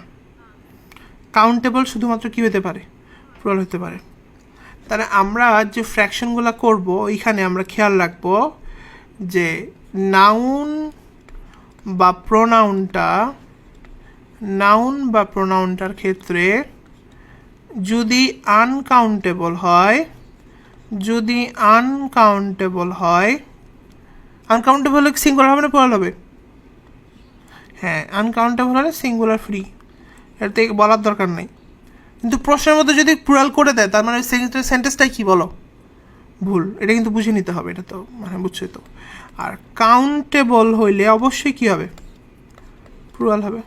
কাউন্টেবল শুধুমাত্র কি হতে পারে, প্লুরাল হতে পারে। তাহলে আমরা যে ফ্র্যাকশনগুলো করব, ওইখানে আমরা খেয়াল রাখবো যে নাউন বা প্রোনাউনটার ক্ষেত্রে যদি আনকাউন্টেবল হয়, আনকাউন্টেবল হলে সিঙ্গুলার হবে না প্লুরাল হবে? হ্যাঁ, আনকাউন্টেবল হলে সিঙ্গুলার ফ্রি, এর থেকে বলার দরকার নেই। কিন্তু প্রশ্নের মধ্যে যদি প্লুরাল করে দেয়, তার মানে সেন্টেন্সটাই কি বলো, ভুল। এটা কিন্তু বুঝে নিতে হবে, এটা তো মানে বুঝছোই তো। আর কাউন্টেবল হইলে অবশ্যই কি হবে, প্লুরাল হবে।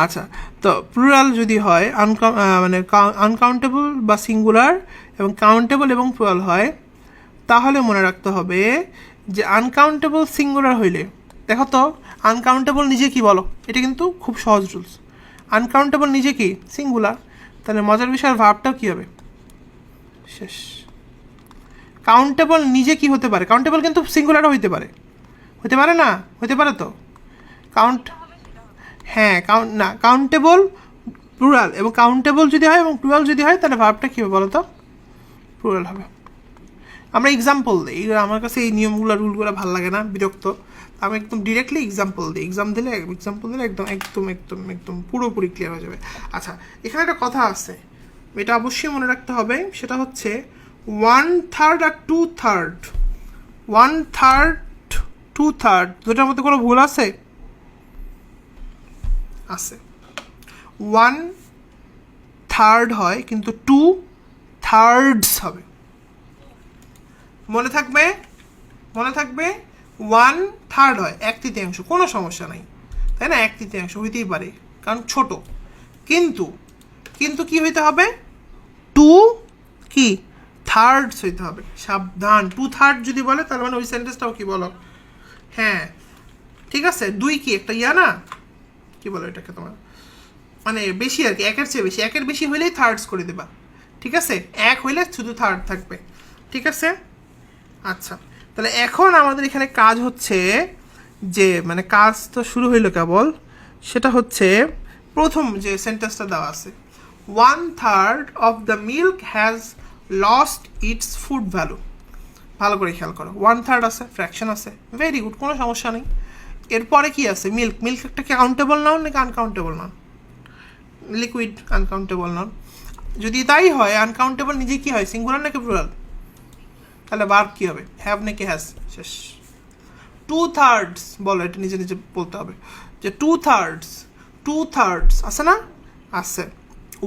আচ্ছা, তো প্লুরাল যদি হয়, মানে আনকাউন্টেবল বা সিঙ্গুলার এবং কাউন্টেবল এবং প্লুরাল হয়, তাহলে মনে রাখতে হবে যে আনকাউন্টেবল সিঙ্গুলার হইলে, দেখো তো, আনকাউন্টেবল নিজে কি বলো, এটা কিন্তু খুব সহজ রুলস। আনকাউন্টেবল নিজে কি, সিঙ্গুলার, তাহলে মজার বিষয়ের ভাবটাও কী হবে, শেষ। কাউন্টেবল নিজে কি হতে পারে, কাউন্টেবল কিন্তু সিঙ্গুলারও হইতে পারে, হতে পারে না, হতে পারে তো, কাউন্ট, হ্যাঁ, না, কাউন্টেবল প্লুরাল, এবং কাউন্টেবল যদি হয় এবং প্লুরাল যদি হয়, তাহলে ভার্বটা কী হবে বলো তো, প্লুরাল হবে। আমরা এক্সাম্পল দিই, আমার কাছে এই নিয়মগুলো, রুলগুলো ভালো লাগে না, বিরক্ত। আমি একদম ডিরেক্টলি এক্সাম্পল দিই, এক্সাম্পল দিলে একদম একদম একদম একদম পুরোপুরি ক্লিয়ার হয়ে যাবে। আচ্ছা, এখানে একটা কথা আছে, এটা অবশ্যই মনে রাখতে হবে, সেটা হচ্ছে 1/3 আর 2/3। 1/3 2/3 দুটার মধ্যে কোনো ভুল আছে? আছে। 1/3 হয়, কিন্তু 2/3 হবে। মনে থাকবে, 1/3 হয়, 1/3, কোনো সমস্যা নাই, তাই না? 1/3 হইতেই পারে, কারণ ছোট। কিন্তু কি হইতে হবে, 2/3 হইতে হবে, সাবধান। 2/3 যদি বলে, তার মানে ওই সেন্টেন্সটাও কি বলো, হ্যাঁ, ঠিক আছে। 2 কি একটা ইয়া না, কি বলো এটাকে তোমার, মানে বেশি আর কি, একের চেয়ে বেশি, একের বেশি হইলেই থার্ডস করে দেবা। ঠিক আছে, 1 হইলে শুধু থার্ড থাকবে। ঠিক আছে, আচ্ছা, তাহলে এখন আমাদের এখানে কাজ হচ্ছে যে মানে কাজ তো শুরু হইলো কেবল, সেটা হচ্ছে প্রথম যে সেন্টেন্সটা দেওয়া আছে, 1/3 of the milk has lost it's food value. ভালো করে খেয়াল করো, 1/3 আছে, ফ্র্যাকশন আছে, ভেরি গুড, কোনো সমস্যা নেই। এরপরে কি আছে, মিল্ক। মিল্ক একটা কি কাউন্টেবল নাউন নাকি uncountable noun? Liquid, uncountable noun. যদি তাই হয়, আনকাউন্টেবল নিজে কি হয়, সিঙ্গুলার নাকি প্লুরাল? তাহলে ভার্ব কি হবে, হ্যাভ নাকি হ্যাজ? শেষ। 2/3 বলো, এটা নিজে নিজে বলতে হবে যে 2/3 আছে না? আছে।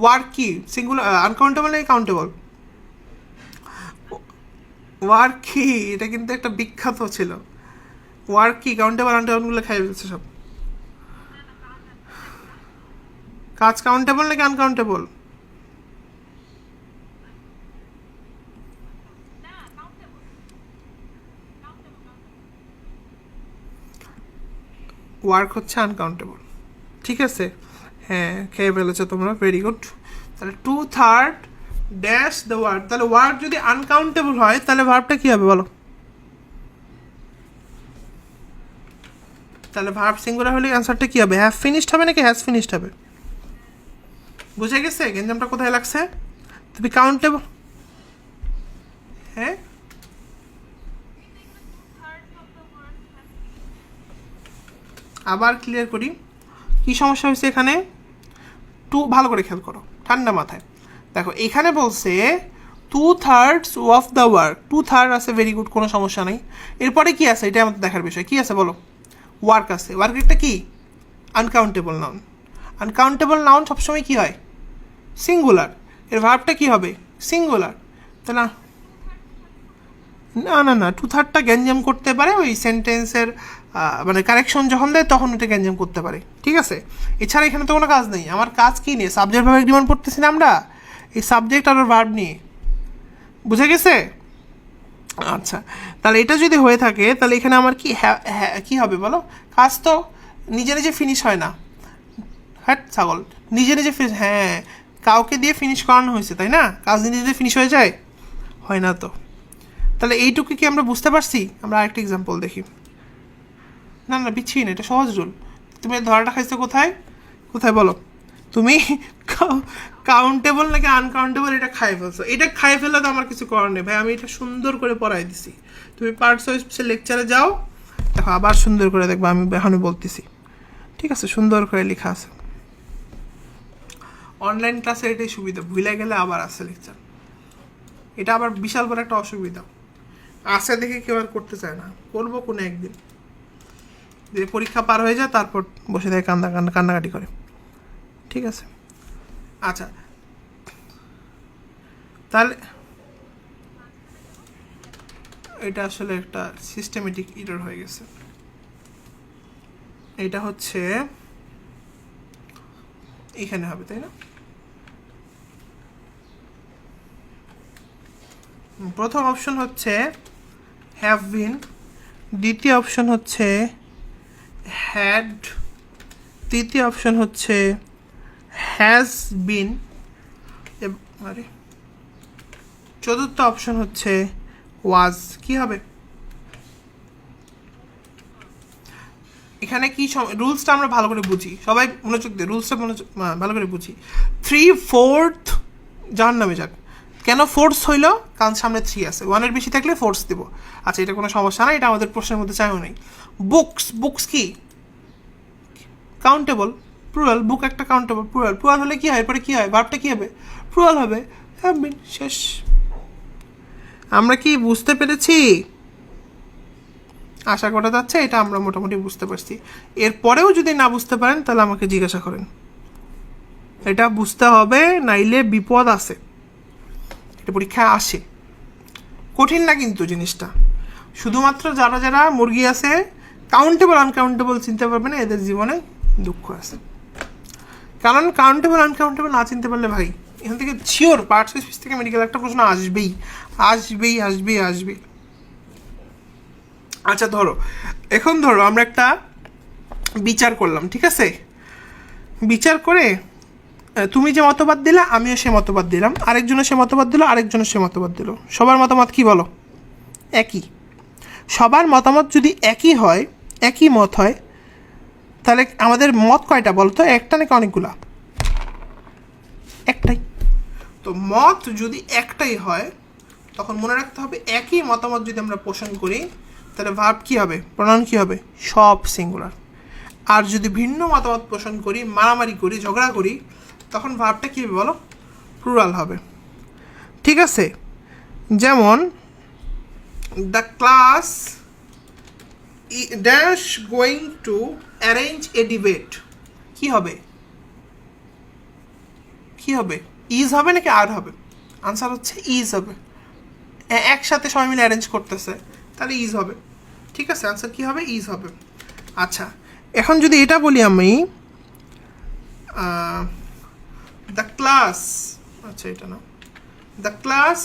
ওয়ার্ক কি, সিঙ্গুলার, আনকাউন্টেবল নাকি কাউন্টেবল? ওয়ার্ক কি, এটা কিন্তু একটা বিখ্যাত ছিল। ওয়ার্ক কি, কাউন্টেবল আনকাউন্টেবল খাই ফেলছে সব। কাজ কাউন্টেবল নাকি আনকাউন্টেবল? ওয়ার্ক হচ্ছে আনকাউন্টেবল, ঠিক আছে? হ্যাঁ, খেয়ে ফেলেছো তোমরা, ভেরি গুড। তাহলে 2/3 ড্যাশ দ্য ওয়ার্ড। তাহলে ওয়ার্ড যদি আনকাউন্টেবল হয় তাহলে ভার্বটা কি হবে বলো? তাহলে ভার্ব সিঙ্গুলার হলে অ্যান্সারটা কি হবে, হ্যাভ ফিনিশড হবে নাকি হ্যাজ ফিনিশড হবে? বুঝে গেছে গেঞ্জামটা কোথায় লাগছে? তুমি কাউন্টেবল, হ্যাঁ আবার ক্লিয়ার করি কি সমস্যা হয়েছে এখানে। ভালো করে খেয়াল করো ঠান্ডা মাথায়। দেখো এখানে বলছে 2/3 অফ দ্য ওয়ার্ক, 2/3 আছে, ভেরি গুড, কোনো সমস্যা নেই। এরপরে কি আছে, এটা আমাদের দেখার বিষয়। কি আছে বলো? ওয়ার্ক আছে। ওয়ার্ক একটা কি, আনকাউন্টেবল নাউন। আনকাউন্টেবল নাউন সবসময় কি হয়, সিঙ্গুলার। এর ভার্বটা কি হবে, সিঙ্গুলার। তাই না? না না না, 2/3টা গ্যাঞ্জাম করতে পারে ওই সেন্টেন্সের মানে কারেকশন যখন দেয় তখন এটা গ্যাঞ্জাম করতে পারে, ঠিক আছে? এছাড়া এখানে তো কোনো কাজ নেই। আমার কাজ কী নিয়ে, সাবজেক্ট ভাবে ডিমান্ড করতেছি না আমরা, এই সাবজেক্ট আর ভার্ব নিয়ে। বুঝে গেছে? আচ্ছা, তাহলে এটা যদি হয়ে থাকে তাহলে এখানে আমার কি কি হবে বলো? কাজ তো নিজে নিজে ফিনিশ হয় না। হ্যাঁ ছাগল, নিজে নিজে হ্যাঁ, কাউকে দিয়ে ফিনিশ করানো হয়েছে, তাই না? কাজ নিজে নিজে ফিনিশ হয়ে যায়, হয় না তো। তাহলে এইটুকু কি আমরা বুঝতে পারছি? আমরা আরেকটা এক্সাম্পল দেখি। না না, বিচ্ছিরি না, এটা সহজ রুল। তুমি ধরাটা খাইছো কোথায়, কোথায় বলো? তুমি কাউন্টেবল নাকি আনকাউন্টেবল এটা খাই ফেলছো। এটা খাই ফেললে তো আমার কিছু করার নেই ভাই, আমি এটা সুন্দর করে পড়াই দিছি। তুমি পার্টস স্পেশাল লেকচারে যাও, দেখো আবার সুন্দর করে দেখবো, আমি এখনই বলতেছি, ঠিক আছে? সুন্দর করে লেখা আছে। অনলাইন ক্লাসের এটাই সুবিধা, ভুলে গেলে আবার আসে লেকচার। এটা আবার বিশাল বড় একটা অসুবিধা আছে, দেখে কেউ আর করতে চায় না। করবো কোনো একদিন, যে পরীক্ষা পার হয়ে যায় তারপর বসে থাকে কান্নাকাটি করে, ঠিক আছে? আচ্ছা, তাহলে এটা আসলে একটা সিস্টেমেটিক এরর হয়ে গেছে। এটা হচ্ছে এখানে হবে, তাই না? প্রথম অপশন হচ্ছে হ্যাভ বিন, দ্বিতীয় অপশন হচ্ছে হ্যাড, তৃতীয় অপশন হচ্ছে হ্যাজ বিন, আরে চতুর্থ অপশন হচ্ছে ওয়াজ। কি হবে এখানে? কি রুলসটা আমরা ভালো করে বুঝি, সবাই মনোযোগ দিয়ে রুলসটা ভালো করে বুঝি। 3/4 যার নামে যাক, কেন ফোর্স হইলো? কারণ সামনে 3 আছে, 1-এর বেশি থাকলে ফোর্স দিব। আচ্ছা, এটা কোনো সমস্যা না, এটা আমাদের প্রশ্নের মধ্যে চাইও নেই। বুকস, বুকস কি কাউন্টেবল, প্লুরাল। বুক একটা কাউন্টেবল, প্লুরাল। প্লুরাল হলে কি হয়, এরপরে কি হয়, ভার্বটা কি হবে, প্লুরাল হবে। হ্যাভ বিন, শেষ। আমরা কি বুঝতে পেরেছি? আশা করা যাচ্ছে এটা আমরা মোটামুটি বুঝতে পারছি। এরপরেও যদি না বুঝতে পারেন তাহলে আমাকে জিজ্ঞাসা করেন, এটা বুঝতে হবে, নাইলে বিপদ আছে। এটা পরীক্ষায় আসে, কঠিন না কিন্তু জিনিসটা। শুধুমাত্র যারা যারা মুরগি আছে, কাউন্টেবল আনকাউন্টেবল চিনতে পারবে না, এদের জীবনে দুঃখ আছে। কারণ কাউন্টেবল আনকাউন্টেবল না চিনতে পারলে ভাই এখান থেকে শিওর পার্টস স্পিচ থেকে মেডিকেল একটা প্রশ্ন আসবেই আসবেই আসবেই আসবে। আচ্ছা ধরো, এখন ধরো আমরা একটা বিচার করলাম, ঠিক আছে? বিচার করে তুমি যে মতবাদ দিলা আমিও সে মতবাদ দিলাম, আরেকজনের সে মতবাদ দিল, আরেকজনের সে মতবাদ দিল। সবার মতামত কি বলো? একই। সবার মতামত যদি একই হয়, একই মত হয়, তাহলে আমাদের মত কয়টা বলতো, একটা নাকি অনেকগুলা? একটাই। তো মত যদি একটাই হয় তখন মনে রাখতে হবে একই মতামত যদি আমরা পোষণ করি তাহলে ভার্ব কী হবে, প্রনাউন কী হবে, সব সিঙ্গুলার। আর যদি ভিন্ন মতামত পোষণ করি, মারামারি করি, ঝগড়া করি, তখন ভার্বটা কী হবে বলো, প্লুরাল হবে। ঠিক আছে, যেমন the class dash going to arrange a debate, কী হবে, কী হবে, ইজ হবে নাকি আর হবে? আনসার হচ্ছে ইজ হবে। একসাথে সবাই মিলে অ্যারেঞ্জ করতেছে, তাহলে ইজ হবে। ঠিক আছে, আনসার কী হবে, ইজ হবে। আচ্ছা, এখন যদি এটা বলি আমি, দ্য ক্লাস, আচ্ছা এটা না, দ্য ক্লাস,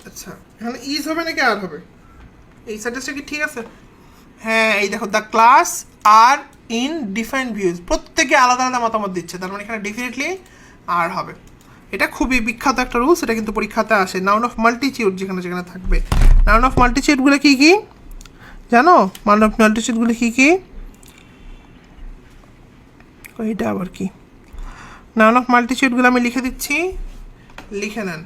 আচ্ছা এখানে ইজ হবে নাকি আর হবে, এই সেন্টেন্সটা কি ঠিক আছে? হ্যাঁ, এই দেখো, the class are in different views, প্রত্যেকে আলাদা আলাদা মতামত দিচ্ছে, তার মানে এখানে ডেফিনেটলি আর হবে। এটা খুবই বিখ্যাত একটা রুলস, এটা কিন্তু পরীক্ষাতে আসে। নাউন অফ মাল্টিটিউড যেখানে যেখানে থাকবে, নাউন অফ মাল্টিটিউডগুলো কী কী জানো? নাউন অফ মাল্টিটিউডগুলো কী কী, এটা আবার কি? নাউন অফ মাল্টিটিউডগুলো আমি লিখে দিচ্ছি, লিখে নেন।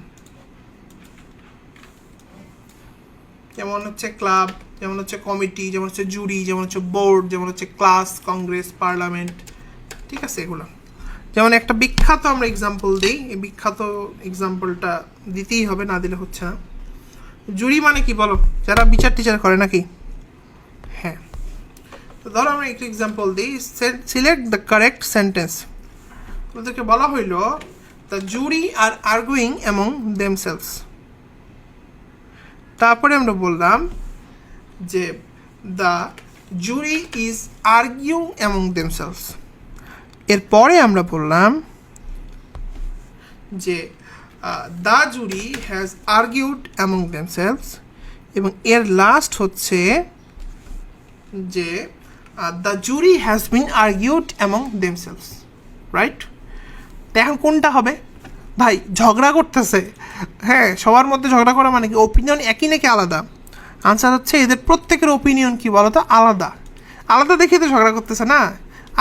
যেমন হচ্ছে ক্লাব, যেমন হচ্ছে কমিটি, যেমন হচ্ছে জুরি, যেমন হচ্ছে বোর্ড, যেমন হচ্ছে ক্লাস, কংগ্রেস, পার্লামেন্ট। ঠিক আছে, এগুলো যেমন একটা বিখ্যাত আমরা এক্সাম্পল দিই, এই বিখ্যাত এক্সাম্পলটা দিতেই হবে, না দিলে হচ্ছে না। জুরি মানে কি বলো, যারা বিচার টিচার করে নাকি? হ্যাঁ, তো ধরো আমরা একটু এক্সাম্পল দিই, সিলেক্ট দ্য কারেক্ট সেন্টেন্স। ওদেরকে বলা হইল the jury are arguing among themselves. তারপরে আমরা বললাম যে the jury is arguing among themselves. এরপরে আমরা বললাম যে the jury has argued among themselves, এবং এর লাস্ট হচ্ছে যে the jury has been argued among themselves, right? তো এখন কোনটা হবে ভাই? ঝগড়া করতেছে, হ্যাঁ, সবার মধ্যে ঝগড়া করা মানে কি, ওপিনিয়ন একই নাকি আলাদা? আনসার হচ্ছে এদের প্রত্যেকের ওপিনিয়ন কি বলো তো, আলাদা। আলাদা দেখে তো ঝগড়া করতেছে না,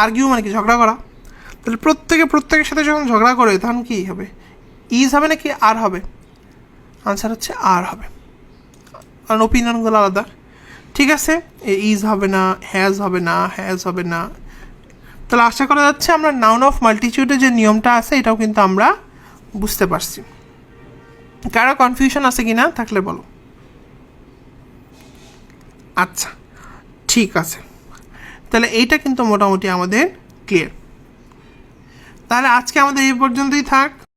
আর্গিউ মানে কি, ঝগড়া করা। তাহলে প্রত্যেকের সাথে যখন ঝগড়া করে তখন কী হবে, ইজ হবে নাকি আর হবে? আনসার হচ্ছে আর হবে, কারণ ওপিনিয়নগুলো আলাদা। ঠিক আছে, ইজ হবে না, হ্যাজ হবে না, হ্যাজ হবে না। তাহলে আশা করা যাচ্ছে আমরা নাউন অফ মাল্টিটিউডের যে নিয়মটা আছে এটাও কিন্তু আমরা বুঝতে পারছি। কারো কনফিউশন আছে কি না থাকলে বলো। আচ্ছা, ঠিক আছে, তাহলে এইটা কিন্তু মোটামুটি আমাদের ক্লিয়ার। তাহলে আজকে আমাদের এই পর্যন্তই থাক।